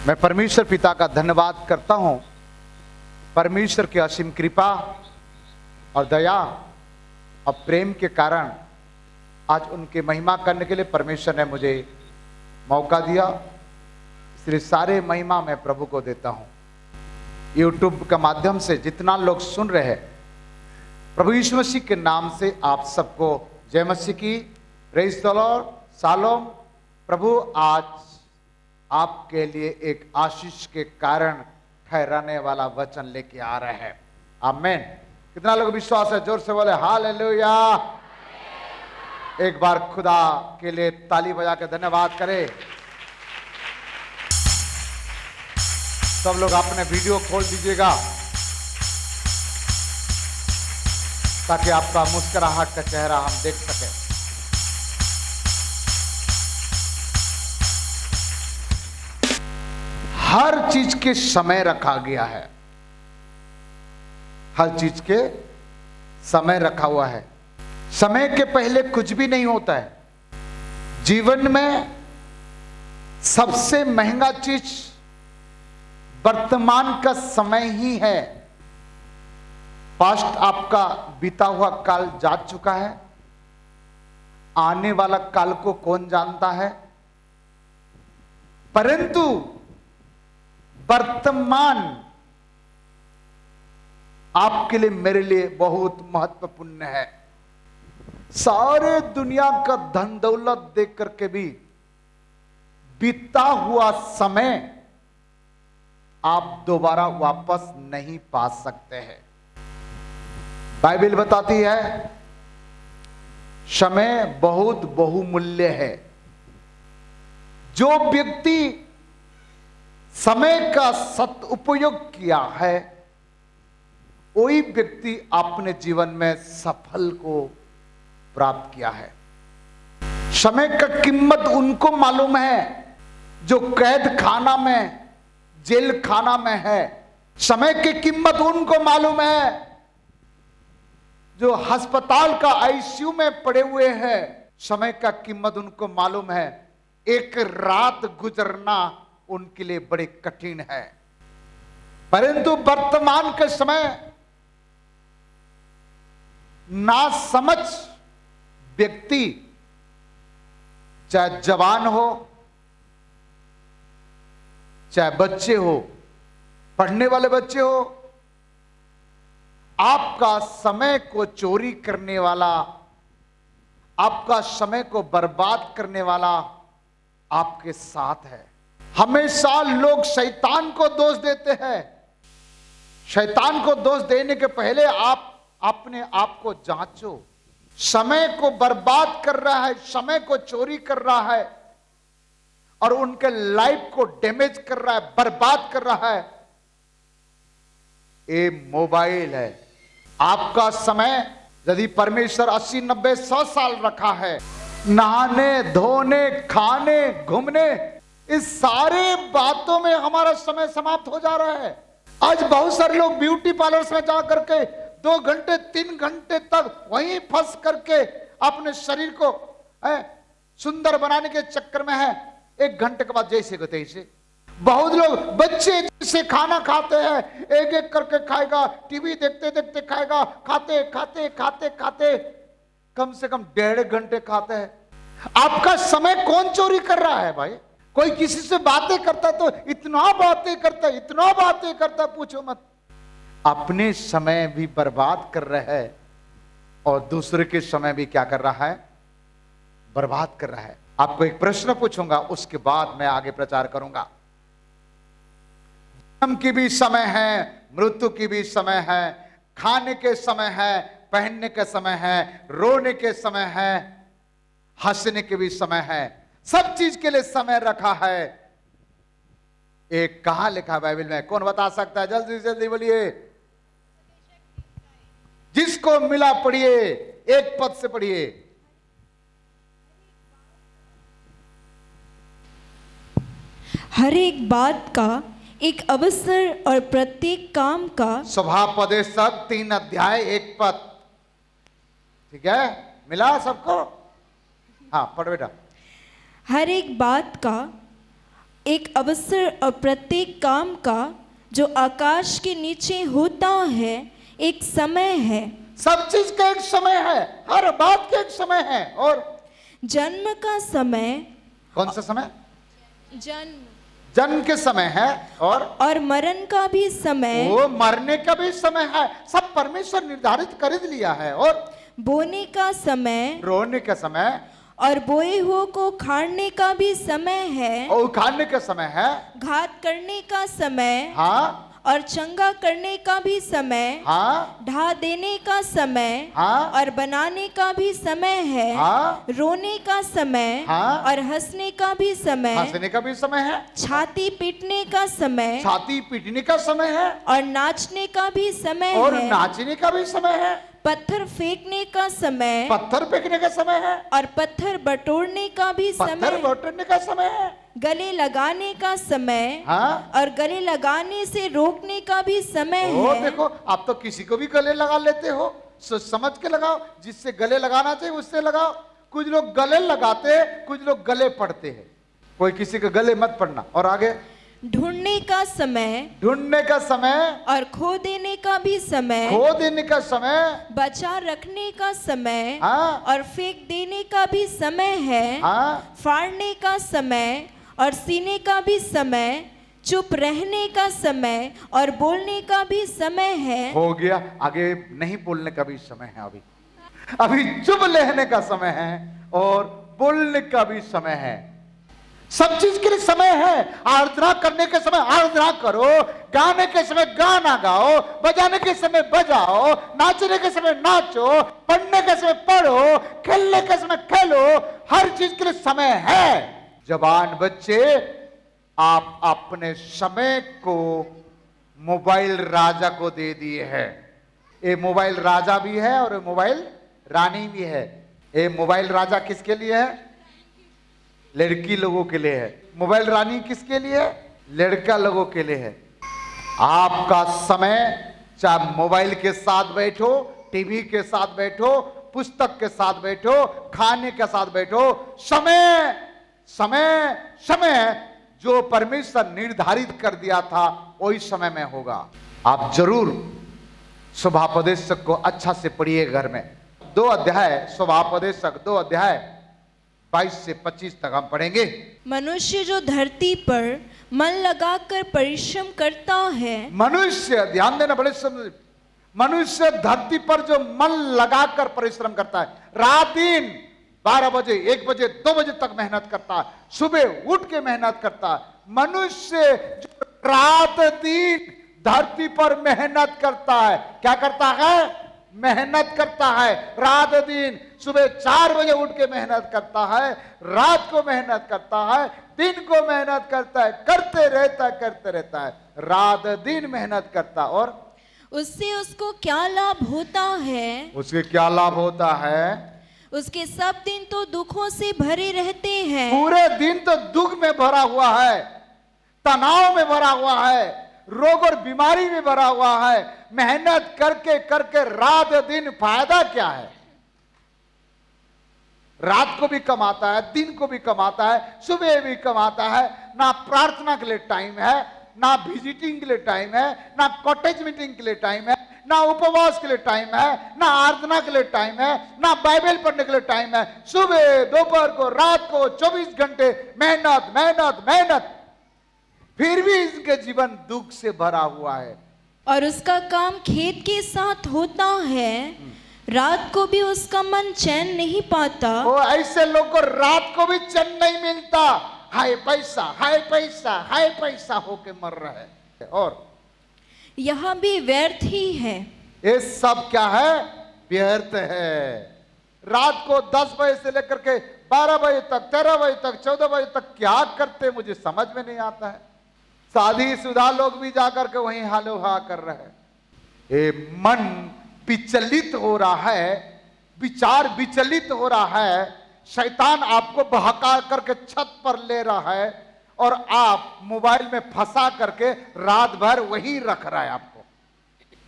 मैं परमेश्वर पिता का धन्यवाद करता हूं। परमेश्वर की असीम कृपा और दया और प्रेम के कारण आज उनकी महिमा करने के लिए परमेश्वर ने मुझे मौका दिया, इसलिए सारे महिमा मैं प्रभु को देता हूं। यूट्यूब के माध्यम से जितना लोग सुन रहे हैं, प्रभु यीशु मसीह के नाम से आप सबको जय मसीह की, प्रेज़ द लॉर्ड, शालोम। प्रभु आज आपके लिए एक आशीष के कारण ठहराने वाला वचन लेके आ रहे हैं। आमीन। कितना लोग विश्वास है? जोर से बोले हालेलुया। एक बार खुदा के लिए ताली बजा के धन्यवाद करें। सब लोग अपने वीडियो खोल दीजिएगा ताकि आपका मुस्कुराहट का चेहरा हम देख सकें। हर चीज के समय रखा गया है, हर चीज के समय रखा हुआ है। समय के पहले कुछ भी नहीं होता है। जीवन में सबसे महंगा चीज वर्तमान का समय ही है। पास्ट आपका बीता हुआ काल जा चुका है, आने वाला काल को कौन जानता है, परंतु वर्तमान आपके लिए मेरे लिए बहुत महत्वपूर्ण है। सारे दुनिया का धन दौलत देख करके भी बीता हुआ समय आप दोबारा वापस नहीं पा सकते हैं। बाइबल बताती है समय बहुत बहुमूल्य है। जो व्यक्ति समय का सदुपयोग किया है, वही व्यक्ति अपने जीवन में सफल को प्राप्त किया है। समय का कीमत उनको मालूम है जो कैद खाना में, जेल खाना में है। समय की कीमत उनको मालूम है जो अस्पताल का आईसीयू में पड़े हुए हैं। समय का कीमत उनको मालूम है। एक रात गुजरना उनके लिए बड़े कठिन है। परंतु वर्तमान के समय नासमझ व्यक्ति, चाहे जवान हो चाहे बच्चे हो, पढ़ने वाले बच्चे हो, आपका समय को चोरी करने वाला, आपका समय को बर्बाद करने वाला आपके साथ है। हमेशा लोग शैतान को दोष देते हैं। शैतान को दोष देने के पहले आप अपने आप को जांचो। समय को बर्बाद कर रहा है, समय को चोरी कर रहा है और उनके लाइफ को डैमेज कर रहा है, बर्बाद कर रहा है, ये मोबाइल है। आपका समय यदि परमेश्वर 80, 90, 100 साल रखा है, नहाने, धोने, खाने, घूमने, इस सारे बातों में हमारा समय समाप्त हो जा रहा है। आज बहुत सारे लोग ब्यूटी पार्लर्स में जा करके 2 घंटे 3 घंटे तक वहीं फंस करके अपने शरीर को सुंदर बनाने के चक्कर में है। 1 घंटे के बाद जैसे को तैसे। बहुत लोग बच्चे जैसे खाना खाते हैं, एक एक करके खाएगा, टीवी देखते देखते खाएगा, खाते खाते खाते खाते कम से कम 1.5 घंटे खाते हैं। आपका समय कौन चोरी कर रहा है भाई? कोई किसी से बातें करता तो इतना बातें करता, इतना बातें करता, पूछो मत। अपने समय भी बर्बाद कर रहा है और दूसरे के समय भी क्या कर रहा है? बर्बाद कर रहा है। आपको एक प्रश्न पूछूंगा, उसके बाद मैं आगे प्रचार करूंगा। जन्म की भी समय है, मृत्यु की भी समय है, खाने के समय है, पहनने के समय है, रोने के समय है, हंसने के भी समय है। सब चीज के लिए समय रखा है। एक कहां लिखा है बाइबल में? कौन बता सकता है? जल्दी जल्दी बोलिए। जिसको मिला पढ़िए, एक पद से पढ़िए। हर एक बात का एक अवसर और प्रत्येक काम का स्वभाव सब 3 अध्याय 1 पद। ठीक है, मिला सबको? हाँ पढ़ बेटा। हर एक बात का एक अवसर और प्रत्येक काम का जो आकाश के नीचे होता है एक समय है। सब चीज का एक समय है, हर बात का एक समय है। और जन्म का समय, कौन सा समय? जन्म के समय है। और मरण का भी समय, वो मरने का भी समय है। सब परमेश्वर निर्धारित कर लिया है। और बोने का समय, रोने का समय, और बोए हुए को खाने का भी समय है, और उखाड़ने का समय है। घात करने का समय, हाँ, और चंगा करने का भी समय, हाँ, ढा देने का समय, हाँ, और बनाने का भी समय है, हाँ, रोने का समय, हाँ, और हंसने का भी समय, हंसने का भी समय है, छाती पीटने का समय, छाती पीटने का समय है, और नाचने का भी समय और है, नाचने का भी समय है, पत्थर फेंकने का समय, पत्थर फेंकने का समय है, और पत्थर बटोरने का भी पत्थर समय, बटोरने का समय है, गले लगाने का समय, हाँ, और गले लगाने से रोकने का भी समय ओ है। देखो, आप तो किसी को भी गले लगा लेते हो, सोच समझ के लगाओ, जिससे गले लगाना चाहिए उससे लगाओ। कुछ लोग गले लगाते हैं, कुछ लोग गले पड़ते हैं। कोई किसी के गले मत पड़ना। और आगे, ढूंढने का समय, ढूंढने का समय, और खो देने का भी समय, खो देने का समय, बचा रखने का समय, हाँ, और फेंक देने का भी समय है, हाँ, फाड़ने का समय, और सीने का भी समय, चुप रहने का समय, और बोलने का भी समय है। हो गया। आगे नहीं बोलने का भी समय है। अभी चुप रहने का समय है और बोलने का भी समय है। सब चीज के लिए समय है। आराधना करने के समय आराधना करो, गाने के समय गाना गाओ, बजाने के समय बजाओ, नाचने के समय नाचो, पढ़ने के समय पढ़ो, खेलने के समय खेलो। हर चीज के लिए समय है। जवान बच्चे, आप अपने समय को मोबाइल राजा को दे दिए है। ये मोबाइल राजा भी है और मोबाइल रानी भी है। ये मोबाइल राजा किसके लिए है? लड़की लोगों के लिए है। मोबाइल रानी किसके लिए है? लड़का लोगों के लिए है। आपका समय, चाहे मोबाइल के साथ बैठो, टीवी के साथ बैठो, पुस्तक के साथ बैठो, खाने के साथ बैठो, समय समय समय जो परमेश्वर निर्धारित कर दिया था वही समय में होगा। आप जरूर स्वभापोदेशक को अच्छा से पढ़िए घर में। 2 अध्याय स्वभापोदेशक, 2 अध्याय 22 से 25 तक हम पढ़ेंगे। मनुष्य जो धरती पर मन लगाकर परिश्रम करता है, मनुष्य, ध्यान देना बड़े समझ, मनुष्य धरती पर जो मन लगाकर परिश्रम करता है, रात दिन 12 बजे 1 बजे 2 बजे तक मेहनत करता है, सुबह उठ के मेहनत करता है। मनुष्य जो रात दिन धरती पर मेहनत करता है, क्या करता है? मेहनत करता है रात दिन। सुबह 4 बजे उठ के मेहनत करता है, रात को मेहनत करता है, दिन को मेहनत करता है, करते रहता है, रात दिन मेहनत करता। और उससे उसको क्या लाभ होता है? उसके क्या लाभ होता है? उसके सब दिन तो दुखों से भरे रहते हैं। पूरे दिन तो दुख में भरा हुआ है, तनाव में भरा हुआ है, रोग और बीमारी में भरा हुआ है। मेहनत करके करके रात दिन फायदा क्या है? रात को भी कमाता है, दिन को भी कमाता है, सुबह भी कमाता है। ना प्रार्थना के लिए टाइम है, ना विजिटिंग के लिए टाइम है, ना कॉटेज मीटिंग के लिए टाइम है, ना उपवास के लिए टाइम है, ना आराधना के लिए टाइम है, ना बाइबल पढ़ने के लिए टाइम है। सुबह दोपहर को रात को 24 घंटे मेहनत मेहनत मेहनत, फिर भी इसके जीवन दुख से भरा हुआ है। और उसका काम खेत के साथ होता है, रात को भी उसका मन चैन नहीं पाता। वो ऐसे लोग को रात को भी चैन नहीं मिलता। हाय पैसा हाय पैसा हाय पैसा होके मर रहे हैं। और यह भी व्यर्थ ही है। ये सब क्या है? व्यर्थ है। रात को 10 बजे से लेकर के 12 बजे तक, 13 बजे तक, 14 बजे तक क्या करते मुझे समझ में नहीं आता है। शादीशुदा लोग भी जाकर के वहीं हालो हा कर रहे हैं। ये मन विचलित हो रहा है, विचार विचलित हो रहा है। शैतान आपको बहका करके छत पर ले रहा है और आप मोबाइल में फंसा करके रात भर वही रख रहा है आपको।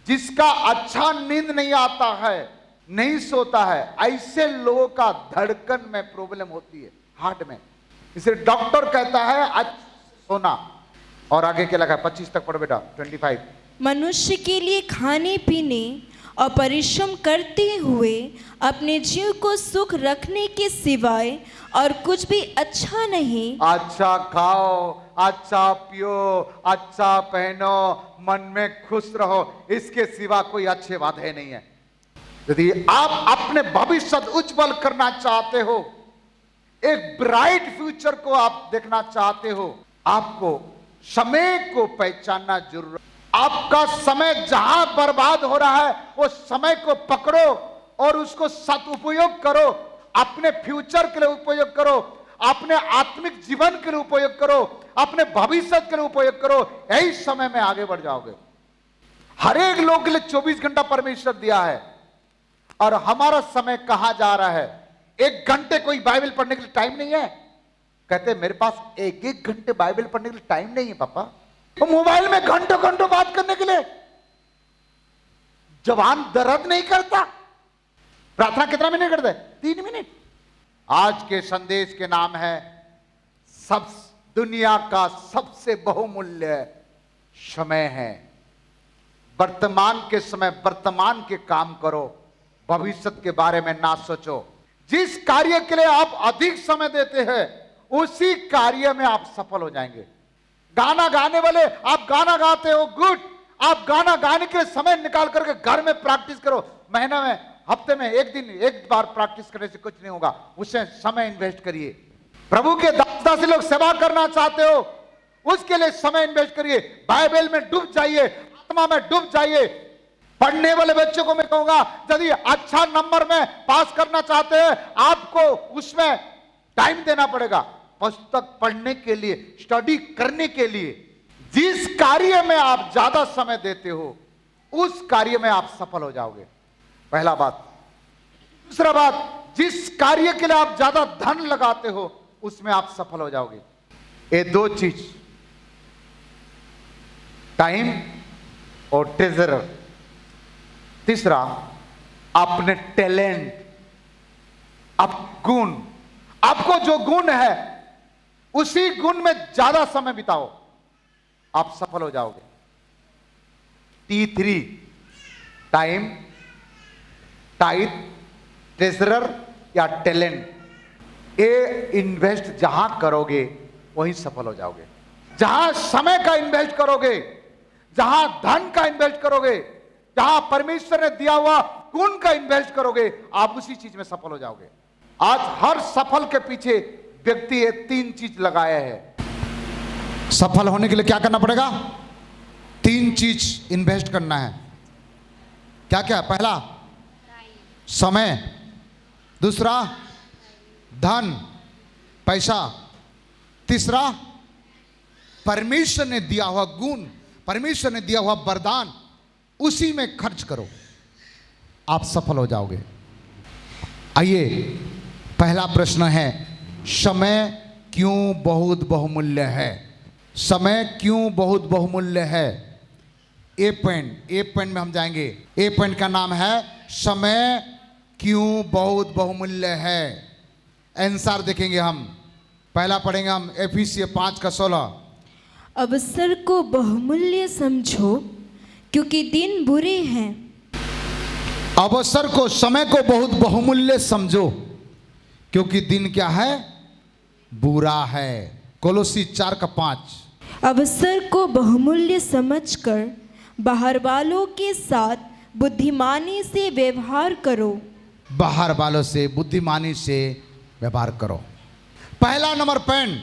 जिसका अच्छा नींद नहीं आता है, नहीं सोता है, ऐसे लोगों का धड़कन में प्रॉब्लम होती है, हार्ट में। इसे डॉक्टर कहता है सोना। और आगे क्या लगा 25 तक पढ़ो बेटा 25। मनुष्य के लिए खाने पीने और परिश्रम करते हुए अपने जीव को सुख रखने के सिवाय और कुछ भी अच्छा नहीं। अच्छा खाओ, अच्छा पियो, अच्छा पहनो, मन में खुश रहो, इसके सिवा कोई अच्छे वादे नहीं है। यदि आप अपने भविष्य उज्जवल करना चाहते हो, एक ब्राइट फ्यूचर को आप देखना चाहते हो, आपको समय को पहचानना जरूर। आपका समय जहां बर्बाद हो रहा है वो समय को पकड़ो और उसको सदुपयोग करो। अपने फ्यूचर के लिए उपयोग करो, अपने आत्मिक जीवन के लिए उपयोग करो, अपने भविष्य के लिए उपयोग करो। यही समय में आगे बढ़ जाओगे। हर एक लोग के लिए 24 घंटा परमेश्वर दिया है और हमारा समय कहां जा रहा है। 1 घंटे कोई बाइबल पढ़ने के लिए टाइम नहीं है। कहते मेरे पास 1 घंटे बाइबल पढ़ने के लिए टाइम नहीं है पापा। वो मोबाइल में घंटों घंटों बात करने के लिए जवान दर्द नहीं करता। प्रार्थना कितना मिनट करते? 3 मिनट। आज के संदेश के नाम है सब दुनिया का सबसे बहुमूल्य समय है। वर्तमान के समय वर्तमान के काम करो, भविष्य के बारे में ना सोचो। जिस कार्य के लिए आप अधिक समय देते हैं उसी कार्य में आप सफल हो जाएंगे। गाना गाने वाले, आप गाना गाते हो, गुड। आप गाना गाने के लिए समय निकाल करके घर में प्रैक्टिस करो। महीने में, हफ्ते में 1 दिन 1 बार प्रैक्टिस करने से कुछ नहीं होगा। उससे समय इन्वेस्ट करिए। प्रभु के दास लोग सेवा करना चाहते हो, उसके लिए समय इन्वेस्ट करिए। बाइबल में डूब जाइए, आत्मा में डूब जाइए। पढ़ने वाले बच्चों को मैं कहूंगा, यदि अच्छा नंबर में पास करना चाहते हैं आपको उसमें टाइम देना पड़ेगा। पुस्तक पढ़ने के लिए, स्टडी करने के लिए। जिस कार्य में आप ज्यादा समय देते हो उस कार्य में आप सफल हो जाओगे, पहला बात। दूसरा बात, जिस कार्य के लिए आप ज्यादा धन लगाते हो उसमें आप सफल हो जाओगे। ये 2 चीज, टाइम और ट्रेजर। तीसरा, अपने टैलेंट, आप गुण, आपको जो गुण है उसी गुण में ज्यादा समय बिताओ, आप सफल हो जाओगे। T3, टाइम, टाइट, ट्रेजरर या टैलेंट। ये इन्वेस्ट जहां करोगे वहीं सफल हो जाओगे। जहां समय का इन्वेस्ट करोगे, जहां धन का इन्वेस्ट करोगे, जहां परमेश्वर ने दिया हुआ गुण का इन्वेस्ट करोगे, आप उसी चीज में सफल हो जाओगे। आज हर सफल के पीछे व्यक्ति ये 3 चीज लगाया है। सफल होने के लिए क्या करना पड़ेगा? 3 चीज इन्वेस्ट करना है। क्या क्या? पहला समय, दूसरा धन पैसा, तीसरा परमेश्वर ने दिया हुआ गुण, परमेश्वर ने दिया हुआ वरदान, उसी में खर्च करो, आप सफल हो जाओगे। आइए, पहला प्रश्न है, समय क्यों बहुत बहुमूल्य है? समय क्यों बहुत बहुमूल्य है? ए पॉइंट में हम जाएंगे। ए पॉइंट का नाम है समय क्यों बहुत बहुमूल्य है। आंसर देखेंगे हम। पहला पढ़ेंगे हम एफिसियों 5:16। अवसर को बहुमूल्य समझो क्योंकि दिन बुरे हैं। अवसर को, समय को बहुत बहुमूल्य समझो क्योंकि दिन क्या है? बुरा है। कोलोसी 4:5। अवसर को बहुमूल्य समझकर बाहर वालों के साथ बुद्धिमानी से व्यवहार करो। बाहर वालों से बुद्धिमानी से व्यवहार करो। पहला नंबर पॉइंट,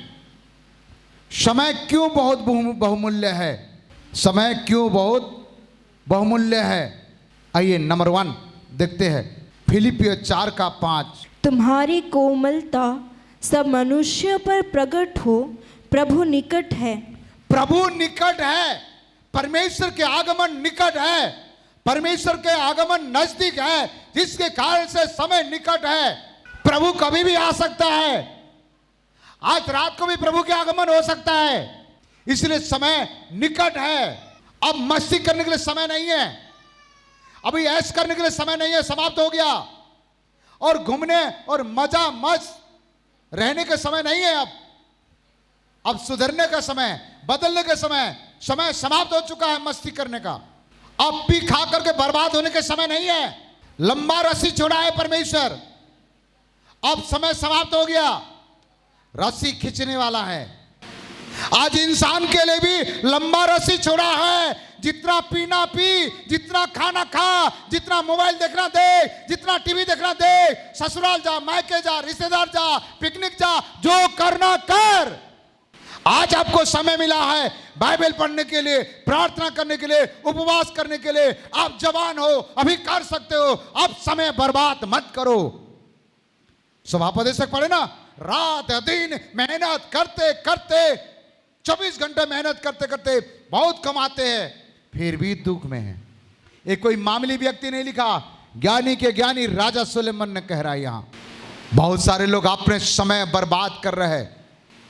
समय क्यों बहुत बहुमूल्य है? समय क्यों बहुत बहुमूल्य है? आइए नंबर 1 देखते हैं। फिलिपियों 4:5। तुम्हारी कोमलता सब मनुष्यों पर प्रकट हो, प्रभु निकट है। प्रभु निकट है। परमेश्वर के आगमन निकट है। परमेश्वर के आगमन नजदीक है, जिसके कारण से समय निकट है। प्रभु कभी भी आ सकता है। आज रात को भी प्रभु के आगमन हो सकता है, इसलिए समय निकट है। अब मस्ती करने के लिए समय नहीं है, अभी ऐश करने के लिए समय नहीं है, समाप्त हो गया। और घूमने और मजा मस्त रहने के समय नहीं है। अब अब सुधरने का समय, बदलने का समय, समय समाप्त हो चुका है मस्ती करने का। अब पी खा करके बर्बाद होने के समय नहीं है। लंबा रस्सी छोड़ा है परमेश्वर, अब समय समाप्त हो गया, रस्सी खींचने वाला है। आज इंसान के लिए भी लंबा रस्सी छोड़ा है। जितना पीना पी, जितना खाना खा, जितना मोबाइल देखना देख, जितना टीवी देखना देख, ससुराल जा, मायके जा, रिश्तेदार जा, पिकनिक जा, जो करना कर। आज आपको समय मिला है बाइबल पढ़ने के लिए, प्रार्थना करने के लिए, उपवास करने के लिए। आप जवान हो, अभी कर सकते हो। अब समय बर्बाद मत करो। सभापदेशक पढ़े ना, रात दिन मेहनत करते करते, 24 घंटे मेहनत करते करते बहुत कमाते हैं, फिर भी दुख में है। ये कोई मामूली व्यक्ति नहीं लिखा, ज्ञानी के ज्ञानी राजा सुलेमान ने कह रहा है। यहां बहुत सारे लोग अपने समय बर्बाद कर रहे हैं।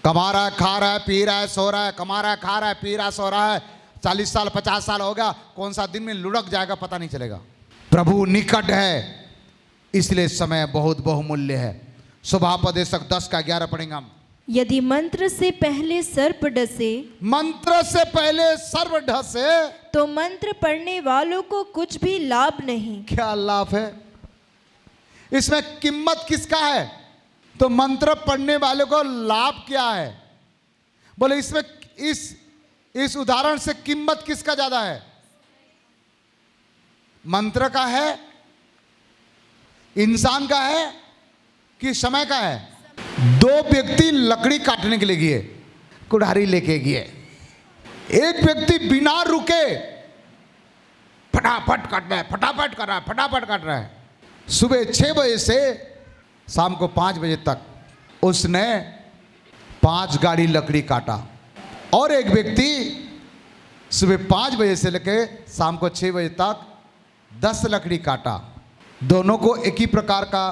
कमा रहा है, खा रहा है, पी रहा है, सो रहा है, कमा रहा है, खा रहा है, पी रहा है, सो रहा है। 40 साल 50 साल होगा, कौन सा दिन में लुढ़क जाएगा पता नहीं चलेगा। प्रभु निकट है, इसलिए समय बहुत बहुमूल्य है। सुभापदेशक 10 का 11 पढ़ेंगे हम। यदि मंत्र से पहले सर्प डसे, मंत्र से पहले सर्प डसे, तो मंत्र पढ़ने वालों को कुछ भी लाभ नहीं। क्या लाभ है? इसमें कीमत किसका है? तो मंत्र पढ़ने वाले को लाभ क्या है? बोले इसमें इस उदाहरण से कीमत किसका ज्यादा है? मंत्र का है, इंसान का है कि समय का है? दो व्यक्ति लकड़ी काटने के लिए गए, कुल्हाड़ी लेके गए। एक व्यक्ति बिना रुके फटाफट काट रहा है, फटाफट कर रहा है, फटाफट काट रहा है। सुबह 6 बजे से शाम को 5 बजे तक उसने 5 गाड़ी लकड़ी काटा। और एक व्यक्ति सुबह 5 बजे से लेकर शाम को 6 बजे तक 10 लकड़ी काटा। दोनों को एक ही प्रकार का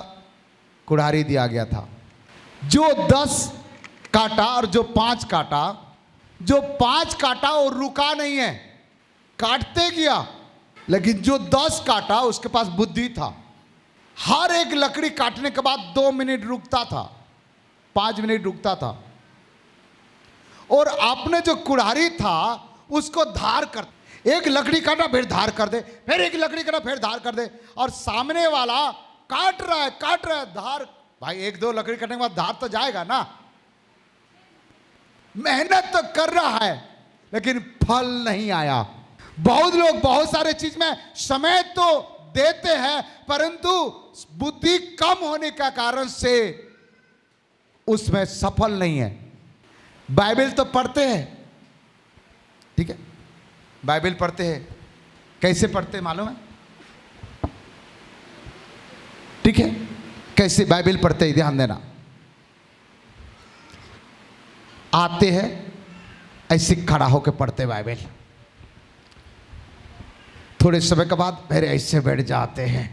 कुल्हाड़ी दिया गया था। जो 10 काटा और जो 5 काटा, जो 5 काटा वो रुका नहीं है, काटते गया। लेकिन जो 10 काटा उसके पास बुद्धि था। हर एक लकड़ी काटने के बाद 2 मिनट रुकता था, 5 मिनट रुकता था। और आपने जो कुल्हाड़ी था उसको धार कर, एक लकड़ी काटा फिर धार कर दे, फिर एक लकड़ी काटा फिर धार कर दे। और सामने वाला काट रहा है धार। भाई 1-2 लकड़ी काटने के बाद धार तो जाएगा ना। मेहनत तो कर रहा है लेकिन फल नहीं आया। बहुत लोग बहुत सारे चीज में समय तो देते हैं, परंतु बुद्धि कम होने का कारण से उसमें सफल नहीं है। बाइबल तो पढ़ते हैं, ठीक है, बाइबल पढ़ते हैं। कैसे पढ़ते हैं मालूम है? ठीक है, कैसे बाइबल पढ़ते हैं ध्यान देना। आते हैं ऐसे खड़ा होकर पढ़ते बाइबल, थोड़े समय के बाद फिर ऐसे बैठ जाते हैं,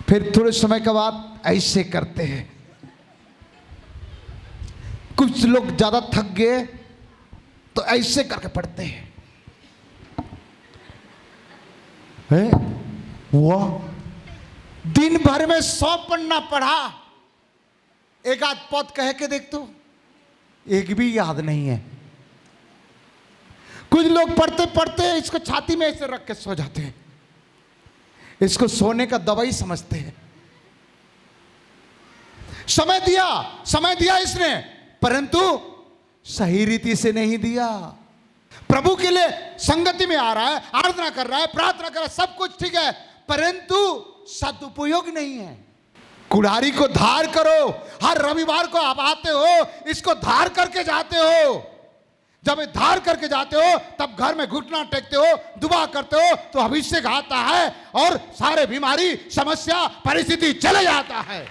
फिर थोड़े समय के बाद ऐसे करते हैं। कुछ लोग ज्यादा थक गए तो ऐसे करके पढ़ते हैं। वो दिन भर में 100 पन्ना पढ़ा, एक आध पद कह के देख तो एक भी याद नहीं है। कुछ लोग पढ़ते पढ़ते इसको छाती में ऐसे रख के सो जाते हैं, इसको सोने का दवाई समझते हैं। समय दिया इसने, परंतु सही रीति से नहीं दिया। प्रभु के लिए संगति में आ रहा है, आराधना कर रहा है, प्रार्थना कर रहा है, सब कुछ ठीक है, परंतु सदुपयोग नहीं है। कुल्हाड़ी को धार करो। हर रविवार को आप आते हो, इसको धार करके जाते हो। जब धार करके जाते हो तब घर में घुटना टेकते हो, दुआ करते हो, तो अभिषेक आता है और सारे बीमारी, समस्या, परिस्थिति चले जाता है।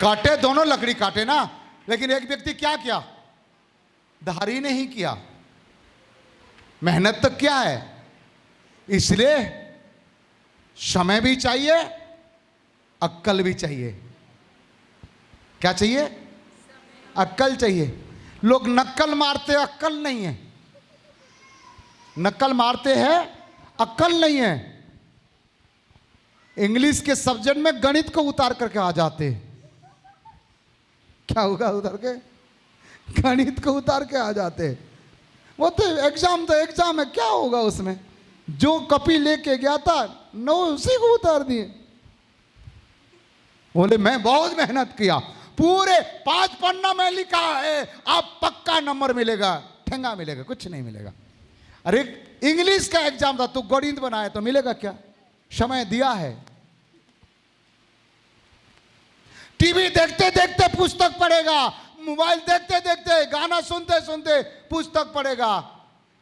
काटे दोनों लकड़ी काटे ना, लेकिन एक व्यक्ति क्या किया? धारी नहीं किया। मेहनत तो क्या है? इसलिए समय भी चाहिए, अक्ल भी चाहिए। क्या चाहिए? अक्ल चाहिए। लोग नक्कल मारते, अक्ल नहीं है। नक्कल मारते हैं, अक्ल नहीं है। इंग्लिश के सब्जेक्ट में गणित को उतार करके आ जाते। क्या होगा उतार के? गणित को उतार के आ जाते। वो तो एग्जाम है, क्या होगा उसमें? जो कॉपी लेके गया था नो उसी को उतार दिए। बोले मैं बहुत मेहनत किया, पूरे 5 पन्ना में लिखा है, आप पक्का नंबर मिलेगा, ठेंगा मिलेगा, कुछ नहीं मिलेगा। अरे इंग्लिश का एग्जाम था, तू गणित बनाया तो मिलेगा क्या? समय दिया है। टीवी देखते देखते पुस्तक पढ़ेगा, मोबाइल देखते देखते, गाना सुनते सुनते पुस्तक पढ़ेगा।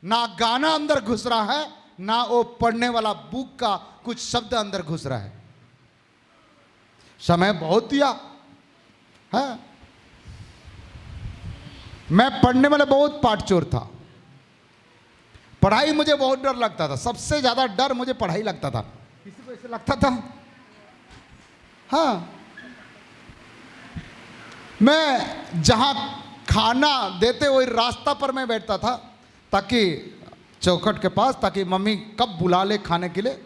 ना गाना अंदर घुस रहा है, ना वो पढ़ने वाला बुक का कुछ शब्द अंदर घुस रहा है। समय बहुत दिया है। मैं पढ़ने वाला बहुत पाठचोर था। पढ़ाई मुझे बहुत डर लगता था, सबसे ज्यादा डर मुझे पढ़ाई लगता था। किसी को ऐसे लगता था? हाँ, मैं जहां खाना देते वही रास्ता पर मैं बैठता था, ताकि चौखट के पास, ताकि मम्मी कब बुला ले खाने के लिए।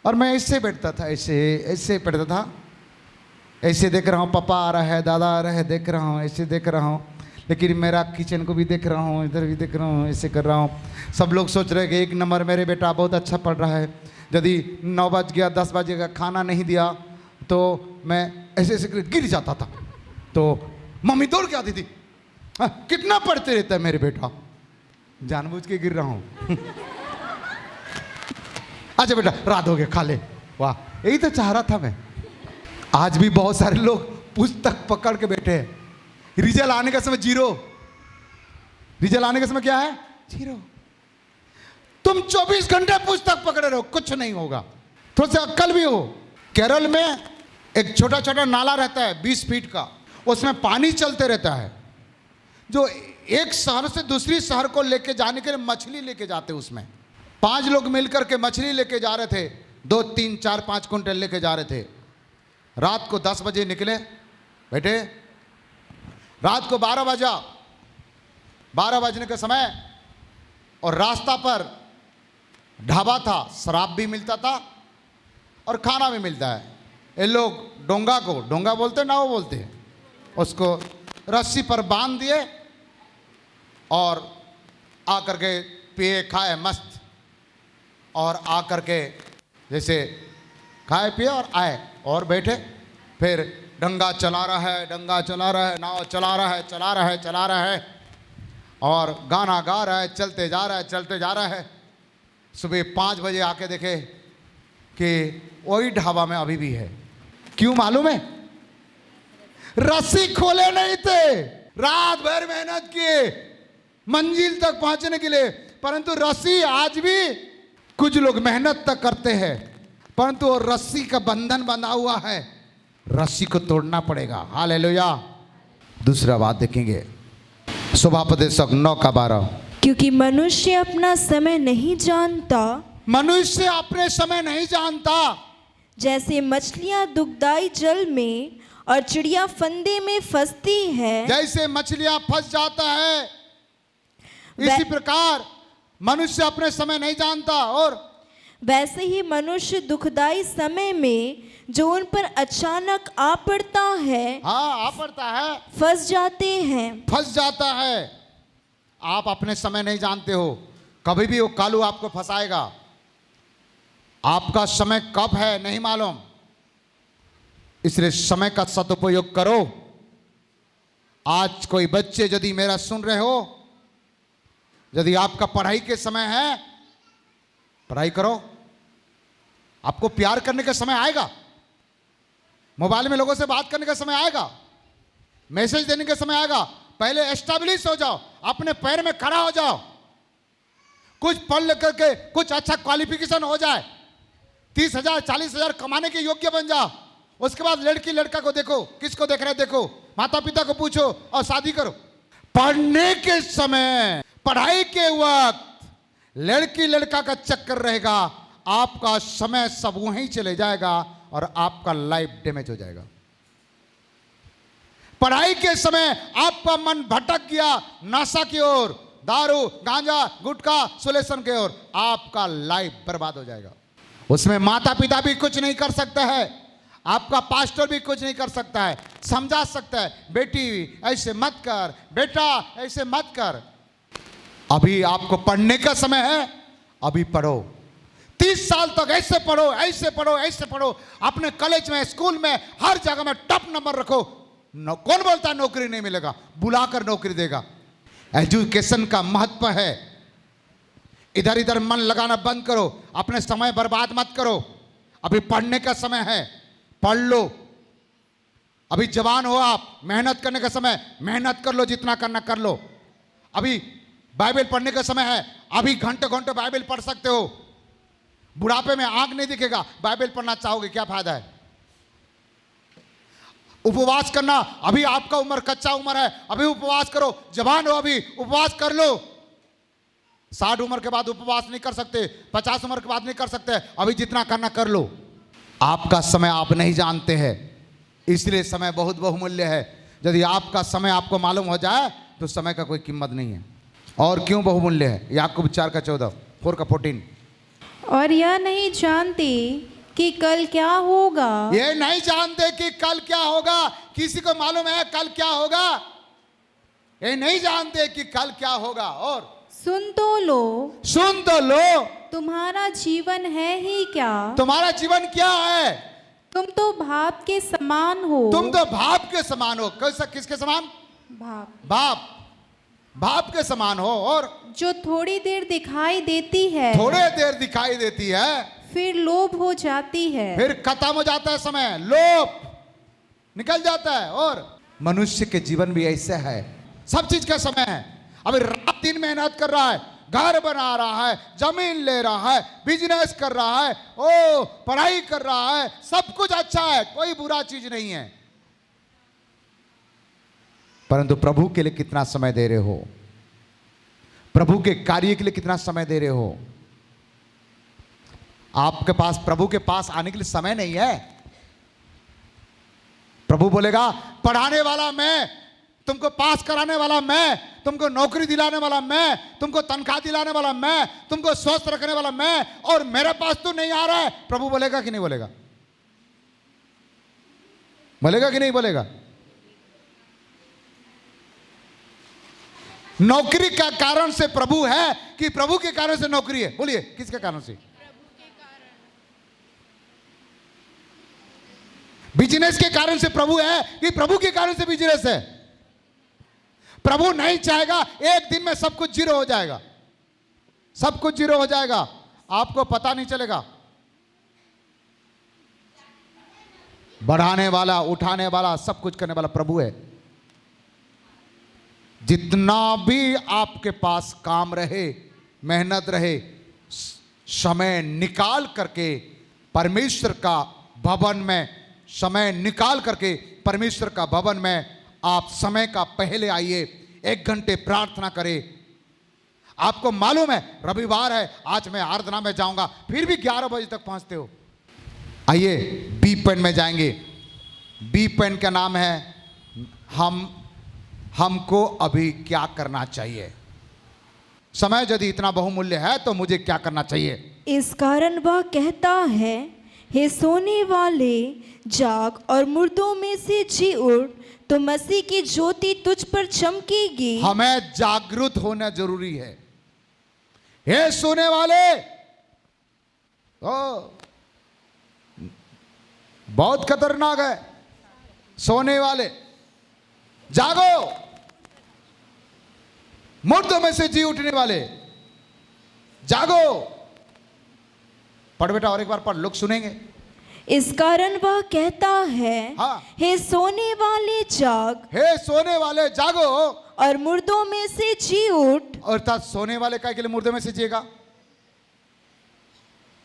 और मैं ऐसे बैठता था, ऐसे ऐसे बैठता था, ऐसे देख रहा हूँ पापा आ रहा है, दादा आ रहा है, देख रहा हूँ, ऐसे देख रहा हूँ, लेकिन मेरा किचन को भी देख रहा हूँ, इधर भी देख रहा हूँ, ऐसे कर रहा हूँ। सब लोग सोच रहे हैं कि 1 नंबर मेरे बेटा बहुत अच्छा पढ़ रहा है। यदि 9 बज गया 10 बजेगा खाना नहीं दिया तो मैं ऐसे ऐसे गिर जाता था। तो मम्मी दौड़ के आती थी, कितना पढ़ते रहता है मेरे बेटा, जानबूझ के गिर रहा हूँ। अच्छा बेटा रात हो गया, खा ले। वाह, यही तो चाह रहा था मैं। आज भी बहुत सारे लोग पुस्तक पकड़ के बैठे हैं। रिजल्ट आने का समय 0, रिजल्ट आने का समय क्या है? 0। तुम 24 घंटे पुस्तक पकड़े रहो, कुछ नहीं होगा। थोड़ा सा अक्ल भी हो। केरल में एक छोटा छोटा नाला रहता है 20 फीट का, उसमें पानी चलते रहता है। जो एक शहर से दूसरी शहर को लेके जाने के लिए मछली लेके जाते, उसमें 5 लोग मिलकर के मछली लेके जा रहे थे। 2, 3, 4, 5 कुंटल लेके जा रहे थे। रात को 10 बजे निकले बेटे, रात को 12 बजा, 12 बजने के समय, और रास्ता पर ढाबा था, शराब भी मिलता था और खाना भी मिलता है। ये लोग डोंगा को, डोंगा बोलते ना वो बोलते हैं, उसको रस्सी पर बांध दिए और आकर के पिए खाए मस्त, और आकर के जैसे खाए पिए और आए और बैठे। फिर डंगा चला रहा है, डंगा चला रहा है, नाव चला रहा है, चला रहा है, चला रहा है, और गाना गा रहा है, चलते जा रहा है, चलते जा रहा है। सुबह 5 बजे आके देखे कि वही ढाबा में अभी भी है। क्यों मालूम है? रस्सी खोले नहीं थे। रात भर मेहनत किए मंजिल तक पहुंचने के लिए, परंतु रस्सी आज भी कुछ लोग मेहनत तक करते हैं, परंतु वो रस्सी का बंधन बंधा हुआ है, रस्सी को तोड़ना पड़ेगा। हालेलुया। दूसरा बात देखेंगे, सुभापदेशक 9:12। क्योंकि मनुष्य अपना समय नहीं जानता, मनुष्य अपने समय नहीं जानता। जैसे मछलियां दुखदाई जल में और चिड़िया फंदे में फंसती है, जैसे मछलियां फंस जाता है, इसी प्रकार मनुष्य अपने समय नहीं जानता। और वैसे ही मनुष्य दुखदाई समय में जो उन पर अचानक आ पड़ता है, हाँ आ पड़ता है, फंस जाते हैं। फंस जाता है। आप अपने समय नहीं जानते हो, कभी भी वो कालू आपको फंसाएगा। आपका समय कब है नहीं मालूम, इसलिए समय का सदुपयोग करो। आज कोई बच्चे यदि मेरा सुन रहे हो, यदि आपका पढ़ाई के समय है, पढ़ाई करो। आपको प्यार करने का समय आएगा, मोबाइल में लोगों से बात करने का समय आएगा, मैसेज देने का समय आएगा। पहले एस्टैब्लिश हो जाओ, अपने पैर में खड़ा हो जाओ, कुछ पढ़ लिख करके कुछ अच्छा क्वालिफिकेशन हो जाए, 30,000 40,000 कमाने के योग्य बन जाओ। उसके बाद लड़की लड़का को देखो, किसको देख रहे देखो, माता पिता को पूछो और शादी करो। पढ़ने के समय, पढ़ाई के वक्त लड़की लड़का का चक्कर रहेगा, आपका समय सब वहीं चले जाएगा और आपका लाइफ डैमेज हो जाएगा। पढ़ाई के समय आपका मन भटक गया नशा की ओर, दारू गांजा गुटखा सुलेशन की ओर, आपका लाइफ बर्बाद हो जाएगा। उसमें माता पिता भी कुछ नहीं कर सकता है, आपका पास्टर भी कुछ नहीं कर सकता है। समझा सकता है, बेटी ऐसे मत कर, बेटा ऐसे मत कर। अभी आपको पढ़ने का समय है, अभी पढ़ो। 30 साल तक ऐसे पढ़ो, ऐसे पढ़ो, ऐसे पढ़ो, अपने कॉलेज में, स्कूल में, हर जगह में टॉप नंबर रखो। कौन बोलता है नौकरी नहीं मिलेगा? बुलाकर नौकरी देगा। एजुकेशन का महत्व है। इधर इधर मन लगाना बंद करो, अपने समय बर्बाद मत करो। अभी पढ़ने का समय है, पढ़ लो। अभी जवान हो आप, मेहनत करने का समय, मेहनत कर लो, जितना करना कर लो। अभी बाइबल पढ़ने का समय है, अभी घंटे घंटे बाइबल पढ़ सकते हो। बुढ़ापे में आंख नहीं दिखेगा, बाइबल पढ़ना चाहोगे, क्या फायदा है? उपवास करना, अभी आपका उम्र कच्चा उम्र है, अभी उपवास करो। जवान हो, अभी उपवास कर लो। 60 उम्र के बाद उपवास नहीं कर सकते, 50 उम्र के बाद नहीं कर सकते, अभी जितना करना कर लो। आपका समय आप नहीं जानते हैं, इसलिए समय बहुत बहुमूल्य है। यदि आपका समय आपको मालूम हो जाए तो समय का कोई कीमत नहीं है। और क्यों बहुमूल्य है? याकूब 4:14 और यह नहीं जानते कि कल क्या होगा। ये नहीं जानते कि कल क्या होगा। किसी को मालूम है कल क्या होगा? ये नहीं जानते कि कल क्या होगा। और सुन तो लो, तुम्हारा जीवन है ही क्या? तुम्हारा जीवन क्या है? तुम तो भाप के समान हो। तुम तो भाप के समान हो। कैसा? किसके समान? भाप के समान हो। और जो थोड़ी देर दिखाई देती है, थोड़े देर दिखाई देती है, फिर लोभ हो जाती है, फिर खत्म हो जाता है समय, लोभ निकल जाता है। और मनुष्य के जीवन भी ऐसे है, सब चीज का समय है। अभी रात दिन मेहनत कर रहा है, घर बना रहा है, जमीन ले रहा है, बिजनेस कर रहा है, ओ पढ़ाई कर रहा है, सब कुछ अच्छा है, कोई बुरा चीज नहीं है। परंतु प्रभु के लिए कितना समय दे रहे हो? प्रभु के कार्य के लिए कितना समय दे रहे हो? आपके पास प्रभु के पास आने के लिए समय नहीं है। प्रभु बोलेगा पढ़ाने वाला मैं, तुमको पास कराने वाला मैं, तुमको नौकरी दिलाने वाला मैं, तुमको तनख्वाह दिलाने वाला मैं, तुमको स्वस्थ रखने वाला मैं, और मेरे पास तू नहीं आ रहा है। प्रभु बोलेगा कि नहीं बोलेगा? बोलेगा कि नहीं बोलेगा? नौकरी का कारण से प्रभु है कि प्रभु के कारण से नौकरी है? बोलिए, किसके कारण से? बिजनेस के कारण से प्रभु है कि प्रभु के कारण से बिजनेस है? प्रभु नहीं चाहेगा एक दिन में सब कुछ जीरो हो जाएगा, सब कुछ जीरो हो जाएगा, आपको पता नहीं चलेगा। बढ़ाने वाला, उठाने वाला, सब कुछ करने वाला प्रभु है। जितना भी आपके पास काम रहे, मेहनत रहे, समय निकाल करके परमेश्वर का भवन में, समय निकाल करके परमेश्वर का भवन में आप समय का पहले आइए, 1 घंटे प्रार्थना करें। आपको मालूम है रविवार है, आज मैं आराधना में जाऊंगा, फिर भी 11 बजे तक पहुंचते हो। आइए बी पॉइंट में जाएंगे। बी पॉइंट का नाम है हमको अभी क्या करना चाहिए। समय यदि इतना बहुमूल्य है तो मुझे क्या करना चाहिए? इस कारण वह कहता है, हे सोने वाले जाग और मुर्दों में से जी उठ, तो मसीह की ज्योति तुझ पर चमकेगी। हमें जागरूक होना जरूरी है। हे सोने वाले, बहुत खतरनाक है। सोने वाले जागो, मुर्दों में से जी उठने वाले जागो। पढ़ बेटा, और एक बार पढ़, लोग सुनेंगे। इस कारण वह कहता है, हाँ। हे सोने वाले जाग, हे सोने वाले जागो और मुर्दों में से जी उठ। अर्थात सोने वाले काय के लिए मुर्दों में से जिएगा?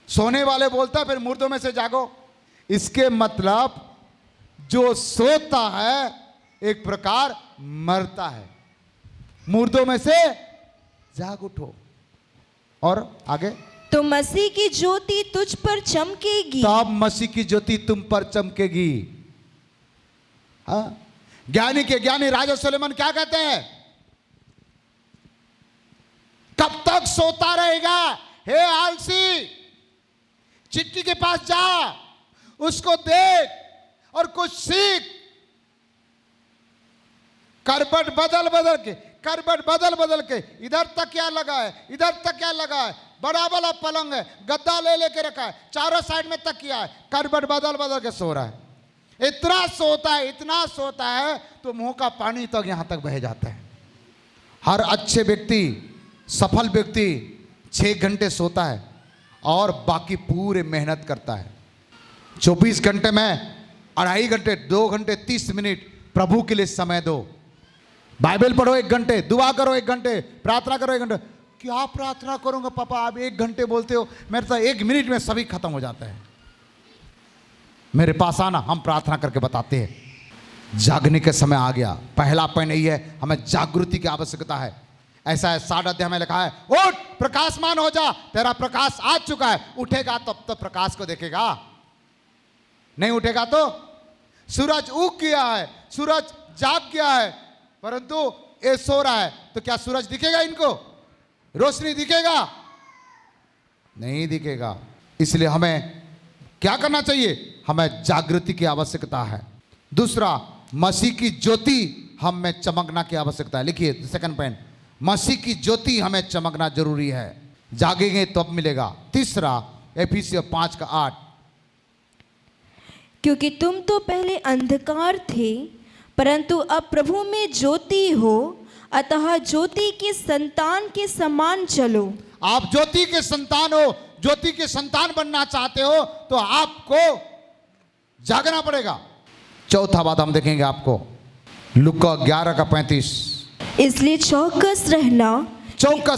सोने वाले बोलता है, फिर मुर्दों में से जागो। इसके मतलब जो सोता है एक प्रकार मरता है। मुर्दों में से जाग उठो। और आगे, तो मसीह की ज्योति तुझ पर चमकेगी। तब मसीह की ज्योति तुम पर चमकेगी। हाँ, ज्ञानी के ज्ञानी राजा सुलेमान क्या कहते हैं? कब तक सोता रहेगा हे आलसी? चिट्ठी के पास जा, उसको देख और कुछ सीख। करबट बदल बदल के इधर तक क्या लगा है, इधर तक क्या लगा है, बड़ा वाला पलंग है, गद्दा ले लेके रखा है, चारों साइड में तकिया है, करबट बदल बदल के सो रहा है। इतना सोता है तो मुंह का पानी तक यहां तक बह जाता है। हर अच्छे व्यक्ति, सफल व्यक्ति 6 घंटे सोता है और बाकी पूरे मेहनत करता है। 24 घंटे में 2.5 घंटे, 2 घंटे 30 मिनट प्रभु के लिए समय दो। बाइबल पढ़ो 1 घंटे, दुआ करो 1 घंटे, प्रार्थना करो 1 घंटे। क्या प्रार्थना करूंगा पापा, आप 1 घंटे बोलते हो, मेरे तो 1 मिनट में सभी खत्म हो जाता है। मेरे पास आना, हम प्रार्थना करके बताते हैं। जागने के समय आ गया। पहला पॉइंट यही है, हमें जागृति की आवश्यकता है। ऐसा है 60 अध्याय में लिखा है, उठ प्रकाशमान हो जा, तेरा प्रकाश आ चुका है। उठेगा तब तो प्रकाश को देखेगा, नहीं उठेगा तो। सूरज उग गया है, सूरज जाग गया है, परंतु ये सो रहा है, तो क्या सूरज दिखेगा इनको, रोशनी दिखेगा? नहीं दिखेगा। इसलिए हमें क्या करना चाहिए? हमें जागृति की आवश्यकता है। दूसरा, मसीह की ज्योति हम में चमकना की आवश्यकता है। लिखिए सेकंड पॉइंट, मसीह की ज्योति हमें चमकना जरूरी है, जागेंगे तो अब मिलेगा। तीसरा, एफिसियों 5:8, क्योंकि तुम तो पहले अंधकार थे, परंतु अब प्रभु में ज्योति हो, अतः ज्योति के संतान के समान चलो। आप ज्योति के संतान हो, ज्योति के संतान बनना चाहते हो तो आपको जागना पड़ेगा। चौथा बात हम देखेंगे आपको, लूका 11:35, इसलिए चौकस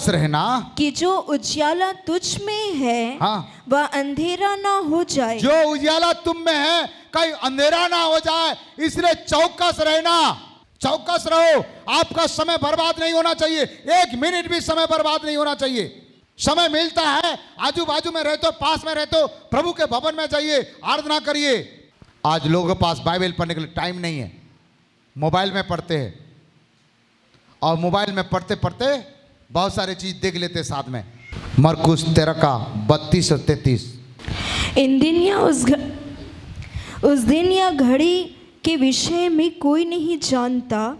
रहना कि जो उजियाला तुझ में है, हाँ, वह अंधेरा ना हो जाए। जो उजियाला तुम में है कहीं अंधेरा ना हो जाए, इसलिए चौकस रहना। चौकस रहो, आपका समय बर्बाद नहीं होना चाहिए, 1 मिनट भी समय बर्बाद नहीं होना चाहिए। समय मिलता है, आजू बाजू में रहते हो, पास में रहते हो, प्रभु के भवन में जाइए, आराधना करिए। आज लोगों के पास बाइबल पढ़ने के लिए टाइम नहीं है, मोबाइल में पढ़ते हैं, और मोबाइल में पढ़ते पढ़ते बहुत सारी चीज देख लेते साथ में। मरकुस 13:32 और 33, इन दिन या उस दिन या घड़ी के विषय में कोई नहीं जानता,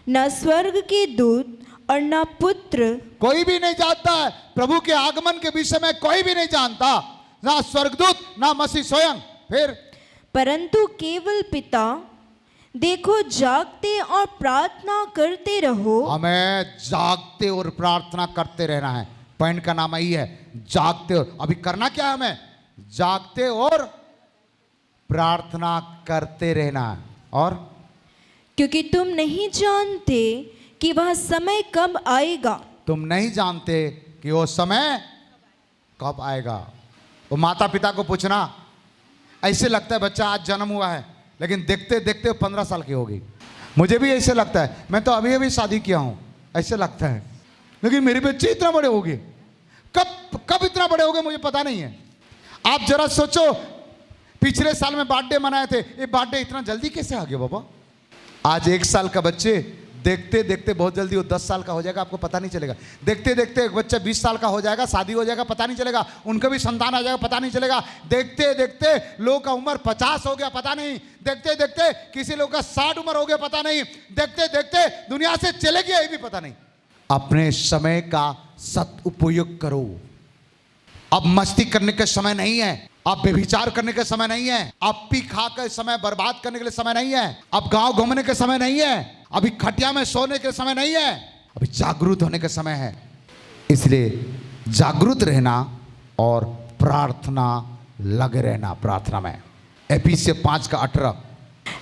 न स्वर्ग के दूत और न पुत्र, कोई भी नहीं जानता है। प्रभु के आगमन के विषय में कोई भी नहीं जानता, ना स्वर्गदूत ना मसीह स्वयं। फिर, परंतु केवल पिता। देखो जागते और प्रार्थना करते रहो। हमें जागते और प्रार्थना करते रहना है। पॉइंट का नाम यही है, जागते। और अभी करना क्या है? हमें जागते और प्रार्थना करते रहना है। और क्योंकि तुम नहीं जानते कि वह समय कब आएगा। तुम नहीं जानते कि वो समय कब आएगा। वो माता पिता को पूछना, ऐसे लगता है बच्चा आज जन्म हुआ है, लेकिन देखते देखते 15 साल की होगी। मुझे भी ऐसे लगता है, मैं तो अभी अभी शादी किया हूँ, ऐसे लगता है, लेकिन मेरे बच्चे इतना बड़े हो गए। कब इतना बड़े हो गए मुझे पता नहीं है। आप जरा सोचो, पिछले साल में बर्थडे मनाए थे, ये बर्थडे इतना जल्दी कैसे आ गया बाबा? आज 1 साल का बच्चे देखते देखते बहुत जल्दी वो 10 साल का हो जाएगा, आपको पता नहीं चलेगा। देखते देखते एक बच्चा 20 साल का हो जाएगा, शादी हो जाएगा, पता नहीं चलेगा। उनका भी संतान आ जाएगा, पता नहीं चलेगा। देखते देखते लोग का उम्र 50 हो गया, पता नहीं। देखते देखते किसी लोग का 60 उम्र हो गया, पता नहीं। देखते देखते दुनिया से चले गए, ये भी पता नहीं। अपने समय का सदुपयोग करो। अब मस्ती करने का समय नहीं है, अब व्यभिचार करने का समय नहीं है, अब पी खा कर समय बर्बाद करने के लिए समय नहीं है, अब गांव घूमने के समय नहीं है, अभी खटिया में सोने के समय नहीं है, अभी जागरूक होने का समय है। इसलिए जागरूक रहना और प्रार्थना लगे रहना। प्रार्थना में एफिसियों 5:18,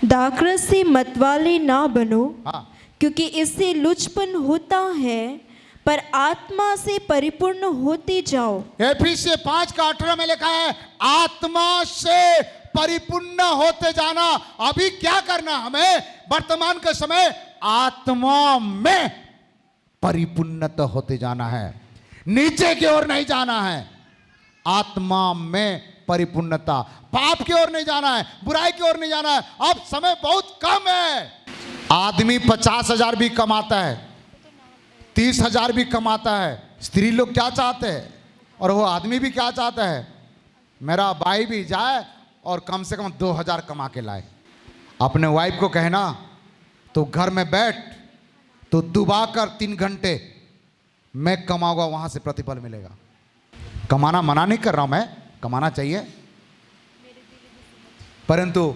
दाखरस से मतवाले ना बनो, हाँ, क्योंकि इससे लुचपन होता है, पर आत्मा से परिपूर्ण होते जाओ। एफिसियों 5:18 में लिखा है, आत्मा से परिपूर्ण होते जाना। अभी क्या करना हमें? वर्तमान के समय आत्मा में परिपूर्णता होते जाना है, नीचे की ओर नहीं जाना है। आत्मा में परिपूर्णता, पाप की ओर नहीं जाना है, बुराई की ओर नहीं जाना है। अब समय बहुत कम है। आदमी 50,000 भी कमाता है, 30,000 भी कमाता है। स्त्री लोग क्या चाहते हैं और वो आदमी भी क्या चाहता है? मेरा भाई भी जाए और कम से कम 2000 कमा के लाए। अपने वाइफ को कहना तो घर में बैठ, तो दुबा कर 3 घंटे, मैं कमाऊंगा, वहां से प्रतिफल मिलेगा। कमाना मना नहीं कर रहा हूं मैं, कमाना चाहिए, परंतु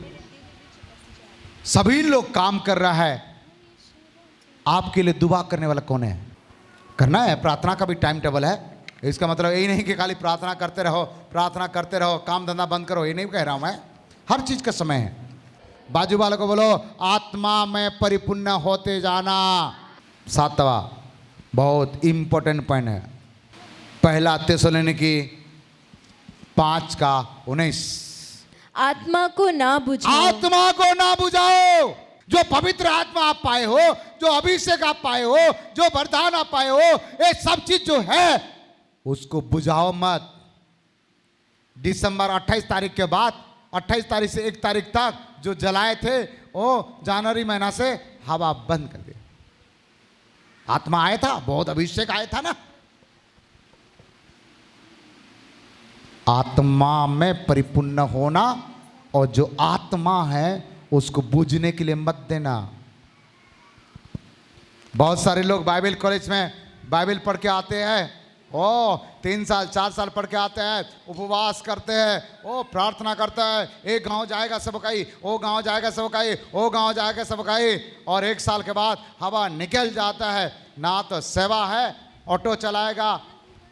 सभी लोग काम कर रहा है, आपके लिए दुआ करने वाला कौन है? करना है, प्रार्थना का भी टाइम टेबल है। इसका मतलब यही नहीं कि खाली प्रार्थना करते रहो, प्रार्थना करते रहो, काम धंधा बंद करो, ये नहीं कह रहा हूं मैं। हर चीज का समय है। बाजू वालों को बोलो, आत्मा में परिपूर्ण होते जाना। 7वां बहुत इंपॉर्टेंट पॉइंट है, पहला थिस्सलुनीकी 5:19। आत्मा को ना बुझाओ। आत्मा को ना बुझाओ। जो पवित्र आत्मा आप पाए हो, जो अभिषेक आप पाए हो, जो वरदान आप पाए हो, ये सब चीज जो है उसको बुझाओ मत। दिसंबर 28 तारीख के बाद, 28 तारीख से 1 तारीख तक जो जलाए थे वो जनवरी महीना से हवा बंद कर दिया। आत्मा आया था, बहुत अभिषेक आया था ना। आत्मा में परिपूर्ण होना, और जो आत्मा है उसको बुझने के लिए मत देना। बहुत सारे लोग बाइबल कॉलेज में बाइबल पढ़ के आते हैं, 3 साल 4 साल पढ़ के आते हैं, उपवास करते हैं, प्रार्थना करता है, एक गांव जाएगा सबकाई, वो गांव जाएगा सबकाई, वो गांव जाएगा सबकाई, और 1 साल के बाद हवा निकल जाता है। ना तो सेवा है, ऑटो चलाएगा,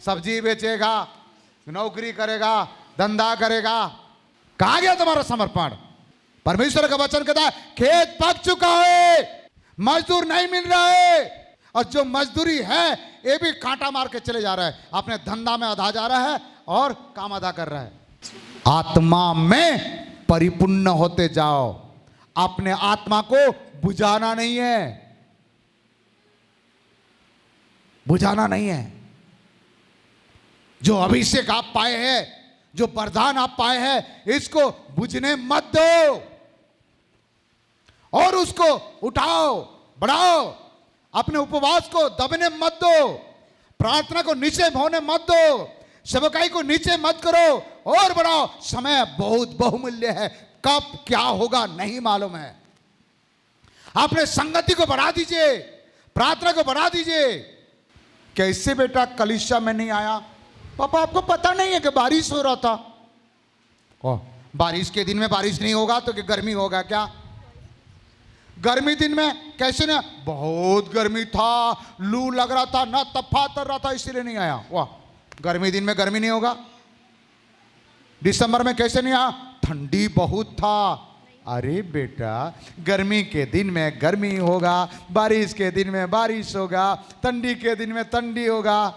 सब्जी बेचेगा, नौकरी करेगा, धंधा करेगा। कहाँ गया तुम्हारा समर्पण? परमेश्वर का वचन कहता है खेत पक चुका है, मजदूर नहीं मिल रहा है, और जो मजदूरी है ये भी कांटा मार के चले जा रहा है, अपने धंधा में आधा जा रहा है और काम आधा कर रहा है। आत्मा में परिपूर्ण होते जाओ। अपने आत्मा को बुझाना नहीं है, बुझाना नहीं है। जो अभिषेक आप पाए हैं, जो वरदान आप पाए हैं, इसको बुझने मत दो, और उसको उठाओ, बढ़ाओ। अपने उपवास को दबने मत दो, प्रार्थना को नीचे होने मत दो, सेवकाई को नीचे मत करो, और बढ़ाओ। समय बहुत बहुमूल्य है, कब क्या होगा नहीं मालूम है। अपने संगति को बढ़ा दीजिए, प्रार्थना को बढ़ा दीजिए। कैसे बेटा कलीसिया में नहीं आया? पापा आपको पता नहीं है कि बारिश हो रहा था। बारिश के दिन में बारिश नहीं होगा तो कि गर्मी होगा क्या? गर्मी दिन में कैसे ना, बहुत गर्मी था, लू लग रहा था ना, तफा तर रहा था, इसलिए नहीं आया। वाह, गर्मी दिन में गर्मी नहीं होगा। दिसंबर में कैसे नहीं आया? ठंडी बहुत था। अरे बेटा, गर्मी के दिन में गर्मी होगा, बारिश के दिन में बारिश होगा, ठंडी के दिन में ठंडी होगा।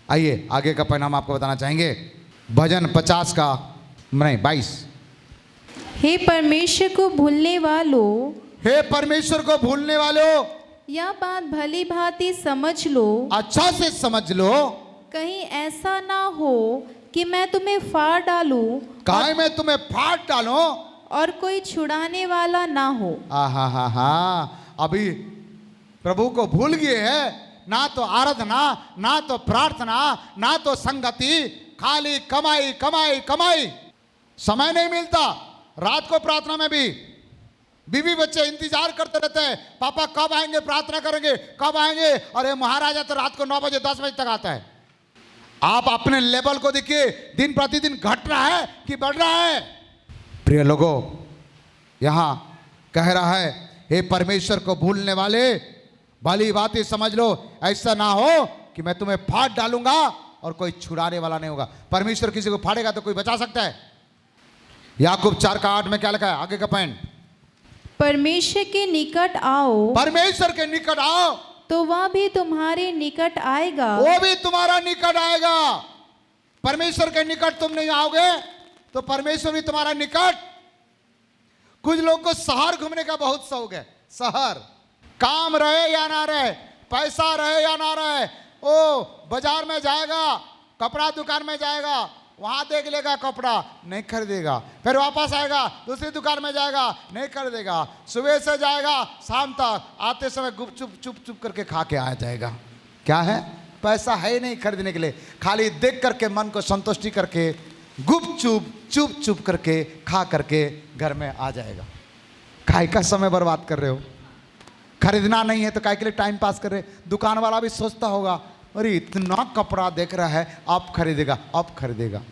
आइए आगे का परिणाम आपको बताना चाहेंगे। भजन 50 का नहीं 22। हे परमेश्वर को भूलने वालों, हे परमेश्वर को भूलने वालों, यह बात भली भांति समझ लो, अच्छा से समझ लो, कहीं ऐसा ना हो कि मैं तुम्हें फाड़ डालूं, काहे मैं तुम्हें फाड़ डालूं, और कोई छुड़ाने वाला ना हो। अभी प्रभु को भूल गए हैं। ना तो आराधना, ना तो प्रार्थना, ना तो संगति, खाली कमाई कमाई कमाई। समय नहीं मिलता। रात को प्रार्थना में भी बीवी बच्चे इंतजार करते रहते हैं, पापा कब आएंगे, प्रार्थना करेंगे, कब आएंगे। अरे महाराजा तो रात को 9 बजे 10 बजे तक आता है। आप अपने लेवल को देखिए, दिन प्रतिदिन घट रहा है कि बढ़ रहा है? प्रिय लोगों, यहां कह रहा है हे परमेश्वर को भूलने वाले, भली बात समझ लो, ऐसा ना हो कि मैं तुम्हें फाड़ डालूंगा और कोई छुड़ाने वाला नहीं होगा। परमेश्वर किसी को फाड़ेगा तो कोई बचा सकता है? याकूब 4:8 में क्या लिखा है? आगे का पॉइंट, परमेश्वर के निकट आओ, परमेश्वर के निकट आओ तो वह भी तुम्हारे निकट आएगा, वो भी तुम्हारा निकट आएगा। परमेश्वर के निकट तुम नहीं आओगे तो परमेश्वर भी तुम्हारा निकट। कुछ लोगों को शहर घूमने का बहुत शौक है। शहर, काम रहे या ना रहे, पैसा रहे या ना रहे, ओ बाजार में जाएगा, कपड़ा दुकान में जाएगा, वहां देख लेगा कपड़ा, नहीं खरीदेगा, फिर वापस आएगा, दूसरी दुकान में जाएगा, नहीं खरीदेगा, सुबह से जाएगा शाम तक, आते समय गुपचुप चुप चुप करके खा के आ जाएगा। क्या है? पैसा है ही नहीं खरीदने के लिए, खाली देख करके मन को संतुष्टि करके गुपचुप चुप चुप करके खा करके घर में आ जाएगा। काय का समय बर्बाद कर रहे हो? खरीदना नहीं है तो काय के लिए टाइम पास कर रहे? दुकान वाला भी सोचता होगा अरे इतना कपड़ा देख रहा है, अब खरीदेगा।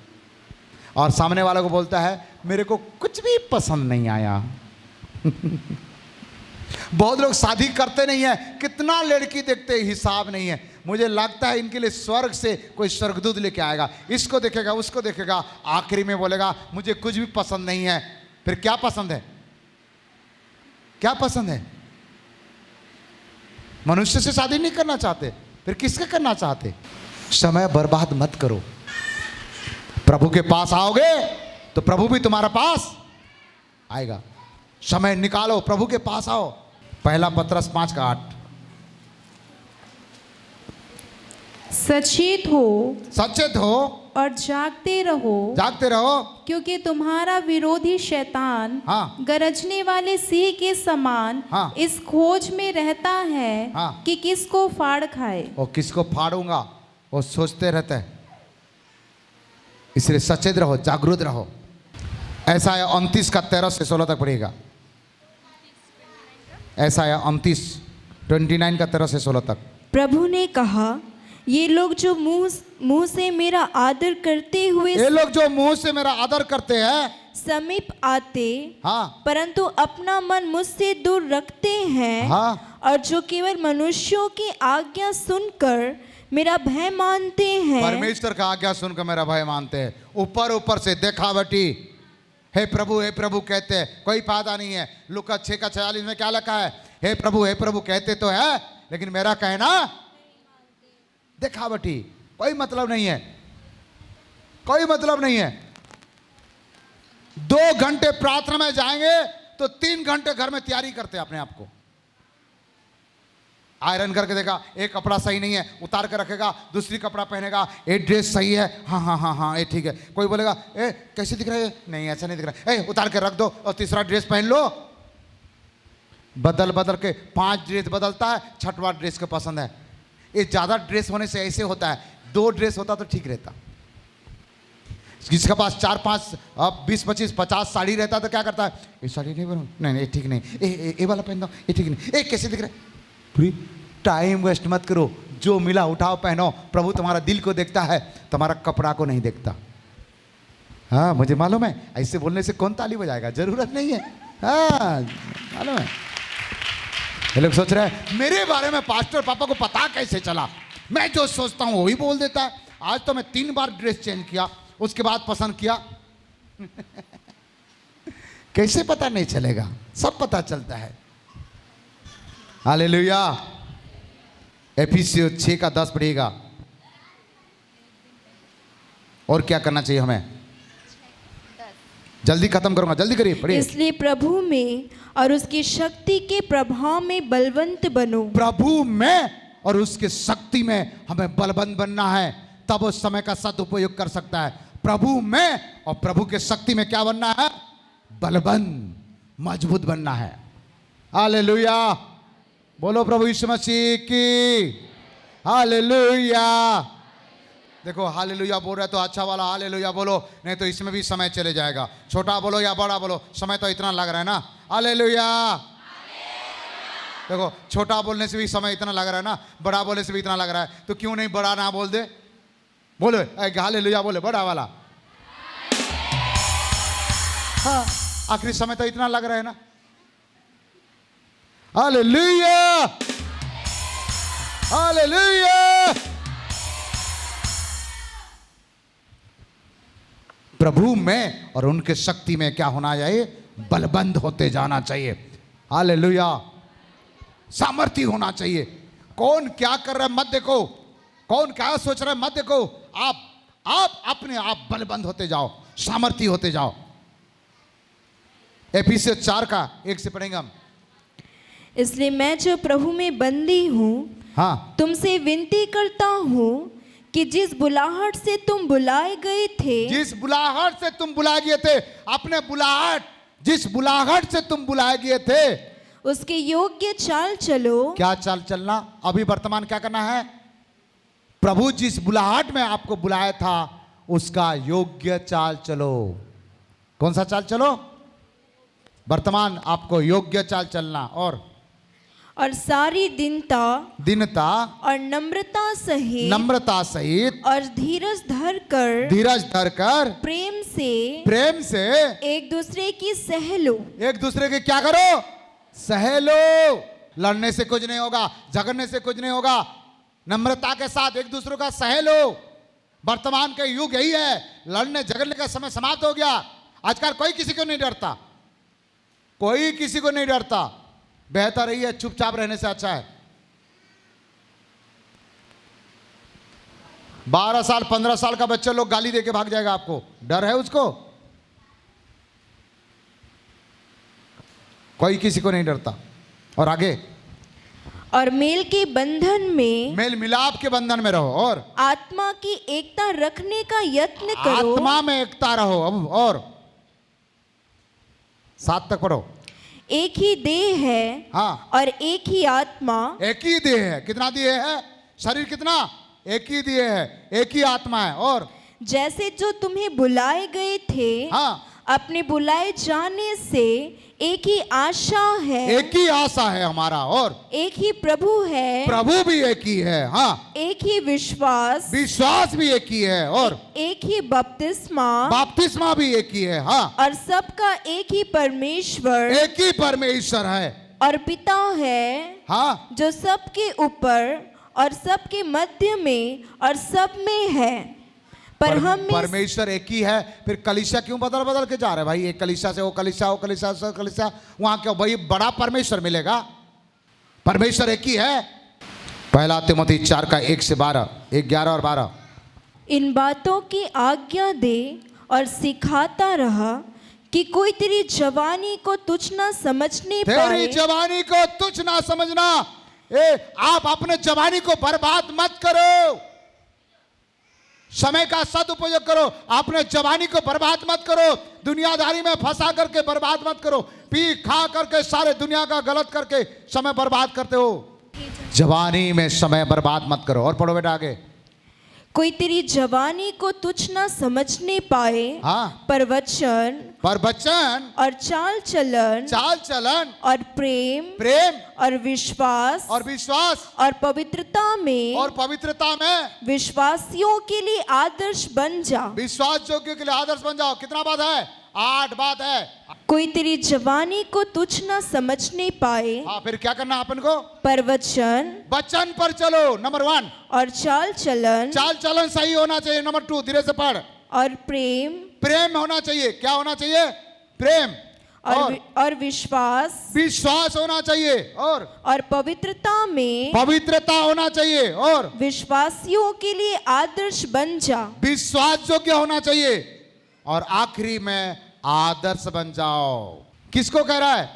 और सामने वाले को बोलता है मेरे को कुछ भी पसंद नहीं आया। बहुत लोग शादी करते नहीं है, कितना लड़की देखते हिसाब नहीं है। मुझे लगता है इनके लिए स्वर्ग से कोई स्वर्गदूत लेके आएगा, इसको देखेगा उसको देखेगा, आखिरी में बोलेगा मुझे कुछ भी पसंद नहीं है। फिर क्या पसंद है? क्या पसंद है? मनुष्य से शादी नहीं करना चाहते, फिर किसके करना चाहते? समय बर्बाद मत करो। प्रभु के पास आओगे तो प्रभु भी तुम्हारे पास आएगा। समय निकालो, प्रभु के पास आओ। पहला पत्रस 5:8। सचेत हो और जागते रहो, क्योंकि तुम्हारा विरोधी शैतान गरजने वाले सिंह के समान इस खोज में रहता है कि किसको फाड़ खाए। और किसको फाड़ूंगा वो सोचते रहते हैं। इसलिए सचेत रहो, जागरूक रहो। ऐसा है 29:13-16 तक पढ़ेगा। ऐसा है 29:13-16 तक। प्रभु ने कहा ये लोग जो मुंह से मेरा आदर करते हुए हैं समीप आते परंतु अपना मन मुझसे दूर रखते हैं और जो केवल मनुष्यों की आज्ञा सुनकर मेरा भय मानते हैं। परमेश्वर का आज्ञा सुनकर मेरा भय मानते हैं। ऊपर से देखावटी हे प्रभु कहते हैं, कोई फायदा नहीं है। लूका 6:46 में क्या लिखा है? हे प्रभु कहते तो है लेकिन मेरा कहना देखावटी। कोई मतलब नहीं है। 2 घंटे प्रार्थना में जाएंगे तो 3 घंटे घर में तैयारी करते हैं अपने आप को। आयरन करके देखा, एक कपड़ा सही नहीं है, उतार कर रखेगा, दूसरी कपड़ा पहनेगा, एक ड्रेस सही है, हाँ ये ठीक है। कोई बोलेगा कैसे दिख रहा है? नहीं ऐसा नहीं दिख रहा है, उतार के रख दो और तीसरा ड्रेस पहन लो। बदल के 5 ड्रेस बदलता है, 6वां ड्रेस को पसंद है। ये ज़्यादा ड्रेस होने से ऐसे होता है, 2 ड्रेस होता तो ठीक रहता। जिसके पास 4-5 20 25 50 साड़ी रहता तो क्या करता है? ये साड़ी नहीं बनू, नहीं ठीक नहीं, ये वाला पहन दो, ये ठीक नहीं, कैसे दिख रहा है? पूरी टाइम वेस्ट मत करो, जो मिला उठाओ पहनो। प्रभु तुम्हारा दिल को देखता है, तुम्हारा कपड़ा को नहीं देखता। हाँ मुझे मालूम है, ऐसे बोलने से कौन ताली बजाएगा, जरूरत नहीं है। हाँ मालूम है। ये लोग सोच रहे हैं मेरे बारे में पास्टर पापा को पता कैसे चला? मैं जो सोचता हूँ वही बोल देता है। आज तो मैं 3 बार ड्रेस चेंज किया, उसके बाद पसंद किया। कैसे पता नहीं चलेगा? सब पता चलता है। हालेलुया। एफिसियों 6:10 पढ़िएगा। और क्या करना चाहिए हमें? जल्दी खत्म करूंगा, जल्दी करिए, पढ़िए। इसलिए प्रभु में और उसकी शक्ति के प्रभाव में बलवंत बनो। प्रभु में और उसके शक्ति में हमें बलवंत बनना है, तब उस समय का सदुपयोग कर सकता है। प्रभु में और प्रभु के शक्ति में क्या बनना है? बलवंत, मजबूत बनना है। हालेलुया। बोलो प्रभु यीशु मसीह की हालेलुया। देखो हालेलुया बोल रहे तो अच्छा वाला हालेलुया बोलो, नहीं तो इसमें भी समय चले जाएगा। छोटा बोलो या बड़ा बोलो, समय तो इतना लग रहा है ना। हालेलुया। देखो छोटा बोलने से भी समय इतना लग रहा है ना, बड़ा बोलने से भी इतना लग रहा है, तो क्यों नहीं बड़ा ना बोल दे? बोलो हालेलुया, बोले बड़ा वाला। हाँ आखिरी समय तो इतना लग रहा है ना। Hallelujah, hallelujah. प्रभु में और उनके शक्ति में क्या होना चाहिए? बलवंत होते जाना चाहिए। हालेलुया। सामर्थ्य होना चाहिए। कौन क्या कर रहा है मत देखो, कौन क्या सोच रहा है मत देखो। आप अपने आप बलवंत होते जाओ, सामर्थ्य होते जाओ। एफिसियों 4:1 से पढ़ेंगे हम। इसलिए मैं जो प्रभु में बंदी हूँ, हाँ, तुमसे विनती करता हूँ कि जिस बुलाहट से तुम बुलाए गए थे, जिस बुलाहट से तुम बुलाए गए थे, अपने बुलाहट, जिस बुलाहट से तुम बुलाए गए थे, उसके योग्य चाल चलो। क्या चाल चलना? अभी वर्तमान क्या करना है? प्रभु जिस बुलाहट में आपको बुलाया था उसका योग्य चाल चलो। कौन सा चाल चलो? वर्तमान आपको योग्य चाल चलना। और सारी दीनता और नम्रता सहित और धीरज धरकर प्रेम से एक दूसरे की सह लो। एक दूसरे के क्या करो? सह लो। लड़ने से कुछ नहीं होगा, झगड़ने से कुछ नहीं होगा। नम्रता के साथ एक दूसरे का सह लो। वर्तमान का युग यही है, लड़ने झगड़ने का समय समाप्त हो गया। आजकल कोई किसी को नहीं डरता, कोई किसी को नहीं डरता। बेहतर यही है, चुपचाप रहने से अच्छा है। 12 साल 15 साल का बच्चा लोग गाली देके भाग जाएगा, आपको डर है उसको? कोई किसी को नहीं डरता। और आगे, और मेल के बंधन में, मेल मिलाप के बंधन में रहो और आत्मा की एकता रखने का यत्न करो। आत्मा में एकता रहो। अब और 7 तक पढ़ो। एक ही देह है, हाँ, और एक ही आत्मा। एक ही देह है। कितना देह है? शरीर कितना? एक ही देह है, एक ही आत्मा है। और जैसे जो तुम्हें बुलाए गए थे, हाँ, अपने बुलाए जाने से एक ही आशा है, एक ही आशा है हमारा। और एक ही प्रभु है, प्रभु भी एक ही है। हाँ, एक ही विश्वास भी एक ही है। और एक ही बपतिस्मा भी एक ही है। हाँ, और सबका एक ही परमेश्वर है और पिता है। हाँ, जो सबके ऊपर और सबके मध्य में और सब में है। पर हम परमेश्वर एक ही है। फिर कलीसिया क्यों बदल के जा रहे भाई? एक कलीसिया से वो कलीसिया, वो कलीसिया से कलीसिया, वहां क्यों भाई बड़ा परमेश्वर मिलेगा? परमेश्वर एक ही है। पहला तिमोथी 4 का 1 से 12, 11 और 12। इन बातों की आज्ञा दे और सिखाता रहा कि कोई तेरी जवानी को तुच्छ ना समझने पाए। तेरी जवानी को तुच्छ ना समझना। आप अपने जवानी को बर्बाद मत करो, समय का सदुपयोग करो। अपने जवानी को बर्बाद मत करो, दुनियादारी में फंसा करके बर्बाद मत करो। पी खा करके सारे दुनिया का गलत करके समय बर्बाद करते हो। जवानी में समय बर्बाद मत करो। और पढ़ो बेटा आगे। कोई तेरी जवानी को तुच्छ ना समझने पाए। हाँ, पर वचन और चाल चलन और प्रेम और विश्वास और पवित्रता में विश्वासियों के लिए आदर्श बन जा। विश्वास योग्य के लिए आदर्श बन जाओ। कितना बात है? 8 बात है। कोई तेरी जवानी को तुच्छ ना समझने पाए। हाँ, फिर क्या करना अपन को? पर वचन पर चलो, नंबर 1। और चाल चलन सही होना चाहिए। नंबर 2, धीरे से पढ़। और प्रेम होना चाहिए। क्या होना चाहिए? प्रेम। और विश्वास होना चाहिए। और पवित्रता होना चाहिए। और विश्वासियों के लिए आदर्श बन जा। विश्वास योग्य होना चाहिए। और आखिरी में आदर्श बन जाओ। किसको कह रहा है?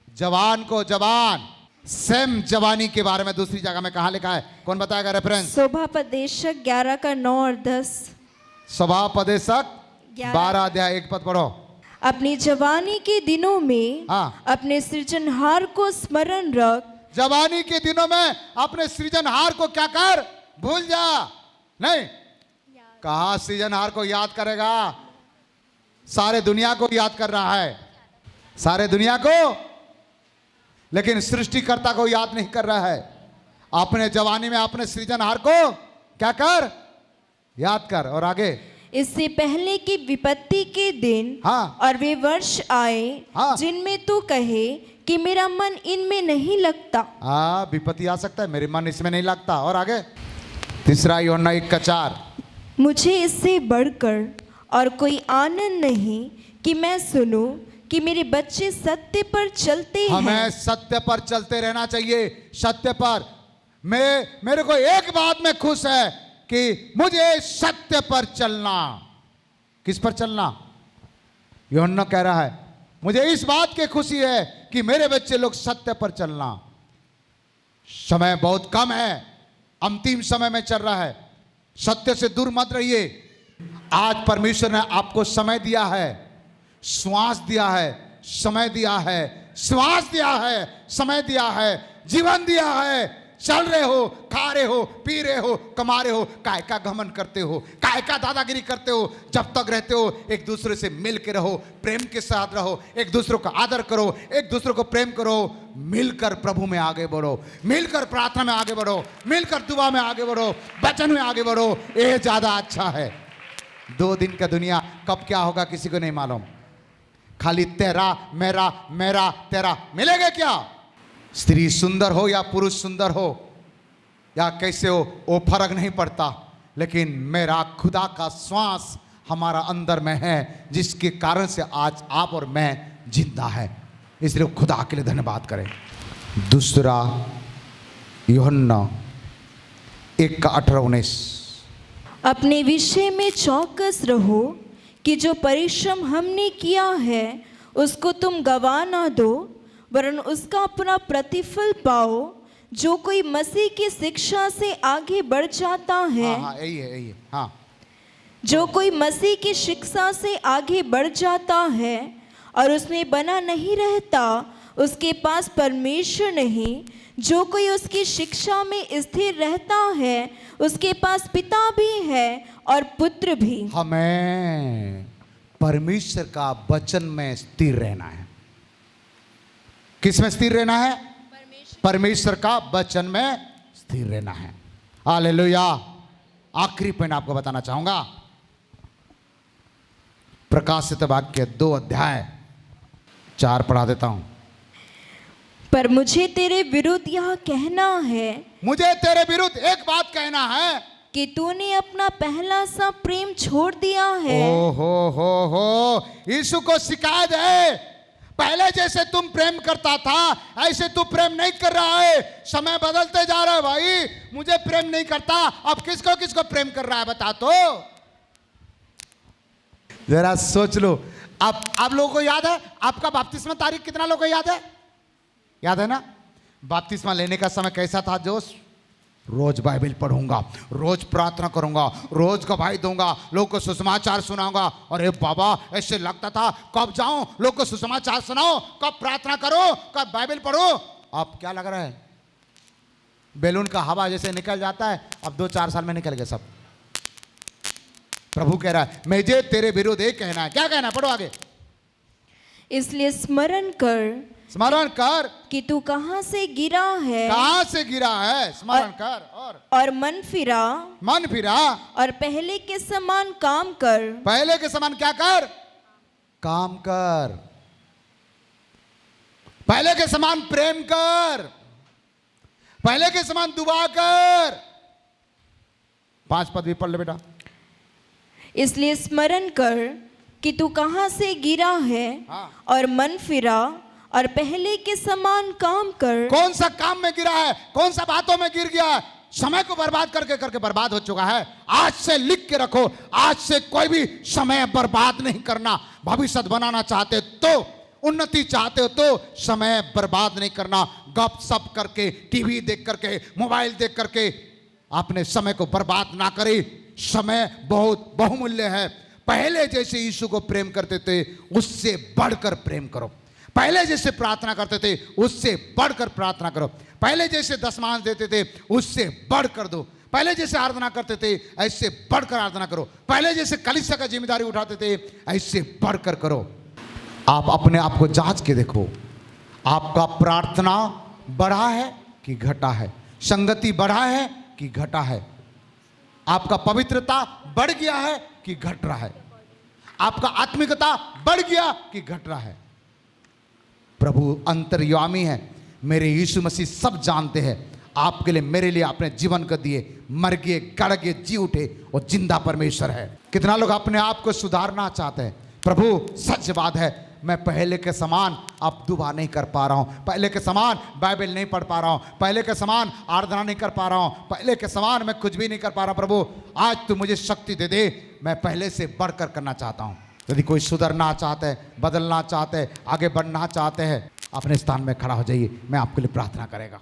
जवान को। जवान सेम जवानी के बारे में दूसरी जगह में कहा लिखा है? कौन बताएगा रेफरेंस? शोभापदेशक 11 का 9 और 10। शोभापदेशक 12 अध्याय 1 पद पढ़ो। अपनी जवानी के दिनों में अपने सृजनहार को स्मरण रख। जवानी के दिनों में अपने सृजनहार को क्या कर? भूल जा नहीं। कहा सृजनहार को याद करेगा? सारे दुनिया को याद कर रहा है, सारे दुनिया को, लेकिन सृष्टिकर्ता को याद नहीं कर रहा है। अपने जवानी में अपने सृजनहार को क्या कर? याद कर। और आगे, इससे पहले कि विपत्ति के दिन और वे वर्ष आए जिनमें तू कहे कि मेरा मन इनमें नहीं लगता। विपत्ति आ सकता है, मेरे मन इसमें नहीं लगता। और आगे, 3 यूहन्ना 1 का 4। मुझे इससे बढ़कर और कोई आनंद नहीं कि मैं सुनूं कि मेरे बच्चे सत्य पर चलते हैं। हमें सत्य पर चलते रहना चाहिए। सत्य पर मेरे को एक बात में खुश है कि मुझे सत्य पर चलना। किस पर चलना? यूहन्ना कह रहा है मुझे इस बात की खुशी है कि मेरे बच्चे लोग सत्य पर चलना। समय बहुत कम है, अंतिम समय में चल रहा है। सत्य से दूर मत रहिए। आज परमेश्वर ने आपको समय दिया है, श्वास दिया है, समय दिया है, श्वास दिया है, समय दिया है, जीवन दिया है, चल रहे हो, खा रहे हो, पी रहे हो, कमा रहे हो, काय का घमंड करते हो, काय का दादागिरी करते हो। जब तक रहते हो एक दूसरे से मिल के रहो, प्रेम के साथ रहो, एक दूसरे का आदर करो, एक दूसरे को प्रेम करो, मिलकर प्रभु में आगे बढ़ो, मिलकर प्रार्थना में आगे बढ़ो, मिलकर दुआ में आगे बढ़ो, वचन में आगे बढ़ो। ये ज्यादा अच्छा है। 2 दिन का दुनिया कब क्या होगा किसी को नहीं मालूम। खाली तेरा मेरा मेरा तेरा मिलेगा क्या? स्त्री सुंदर हो या पुरुष सुंदर हो या कैसे हो, वो फर्क नहीं पड़ता, लेकिन मेरा खुदा का श्वास हमारा अंदर में है, जिसके कारण से आज आप और मैं जिंदा है। इसलिए खुदा के लिए धन्यवाद करें। दूसरा यूहन्ना 1:18-19। अपने विषय में चौकस रहो कि जो परिश्रम हमने किया है उसको तुम गवा ना दो, वरन उसका अपना प्रतिफल पाओ। जो कोई मसीह की शिक्षा से आगे बढ़ जाता है, यही है, हाँ। जो कोई मसीह की शिक्षा से आगे बढ़ जाता है और उसमें बना नहीं रहता, उसके पास परमेश्वर नहीं। जो कोई उसकी शिक्षा में स्थिर रहता है, उसके पास पिता भी है और पुत्र भी। हमें परमेश्वर का वचन में स्थिर रहना है। किस में स्थिर रहना है? परमेश्वर का वचन में स्थिर रहना है। हालेलुया। आखिरी पॉइंट आपको बताना चाहूंगा, प्रकाशित वाक्य 2:4 पढ़ा देता हूं। पर मुझे तेरे विरुद्ध यह कहना है, मुझे तेरे विरुद्ध एक बात कहना है कि तूने अपना पहला सा प्रेम छोड़ दिया है। हो यीशु को शिकायत है, पहले जैसे तुम प्रेम करता था ऐसे तू प्रेम नहीं कर रहा है। समय बदलते जा रहा है भाई, मुझे प्रेम नहीं करता, अब किसको किसको प्रेम कर रहा है बता तो। जरा सोच लो। आप लोगों को याद है आपका बपतिस्मा तारीख? कितना लोगों को याद है? याद है ना? बपतिस्मा लेने का समय कैसा था जोश? रोज बाइबल पढ़ूंगा, रोज प्रार्थना करूंगा, रोज गवाही दूंगा, लोगों को सुसमाचार सुनाऊंगा। अरे बाबा, ऐसे लगता था कब जाऊं, लोग को सुसमाचार सुनाओ, कब प्रार्थना करो, कब बाइबल पढ़ो। अब क्या लग रहा है? बैलून का हवा जैसे निकल जाता है, अब 2-4 साल में निकल गए सब। प्रभु कह रहा है मुझे तेरे विरुद्ध एक कहना है। क्या कहना है? पढ़ो आगे। इसलिए स्मरण कर कि तू कहां से गिरा है, कहां से गिरा है, स्मरण कर और मन फिरा और पहले के समान काम कर। पहले के समान क्या कर? काम कर। पहले के समान प्रेम कर, पहले के समान दुआ कर। 5 पद भी पढ़ ले बेटा। इसलिए स्मरण कर कि तू कहां से गिरा है, और मन फिरा और पहले के समान काम कर। कौन सा काम में गिरा है? कौन सा बातों में गिर गया है? समय को बर्बाद करके बर्बाद हो चुका है। आज से लिख के रखो, आज से कोई भी समय बर्बाद नहीं करना। भविष्य बनाना चाहते हो तो, उन्नति चाहते हो तो समय बर्बाद नहीं करना। गप सप करके, टीवी देख करके, मोबाइल देख करके अपने समय को बर्बाद ना करे। समय बहुत बहुमूल्य है। पहले जैसे यीशु को प्रेम करते थे उससे बढ़कर प्रेम करो। पहले जैसे प्रार्थना करते थे उससे बढ़कर प्रार्थना करो। पहले जैसे दशमांश देते थे उससे बढ़कर दो। पहले जैसे आराधना करते थे ऐसे बढ़कर आराधना करो। पहले जैसे कलीसिया का जिम्मेदारी उठाते थे ऐसे बढ़कर करो। आप अपने आप को जांच के देखो, आपका प्रार्थना बढ़ा है कि घटा है? संगति बढ़ा है कि घटा है? आपका पवित्रता बढ़ गया है कि घट रहा है? आपका आत्मिकता बढ़ गया कि घट रहा है? प्रभु अंतर्यामी है, मेरे यीशु मसीह सब जानते हैं। आपके लिए, मेरे लिए अपने जीवन को दिए, मर गए, गड़ गए, जी उठे और जिंदा परमेश्वर है। कितना लोग अपने आप को सुधारना चाहते हैं? प्रभु सच बात है, मैं पहले के समान अब दुआ नहीं कर पा रहा हूँ, पहले के समान बाइबल नहीं पढ़ पा रहा हूँ, पहले के समान आराधना नहीं कर पा रहा हूँ, पहले के समान मैं कुछ भी नहीं कर पा रहा। प्रभु आज तू मुझे शक्ति दे दे, मैं पहले से बढ़कर करना चाहता हूँ। यदि कोई सुधरना चाहते हैं, बदलना चाहते हैं, आगे बढ़ना चाहते हैं, अपने स्थान में खड़ा हो जाइए, मैं आपके लिए प्रार्थना करेगा।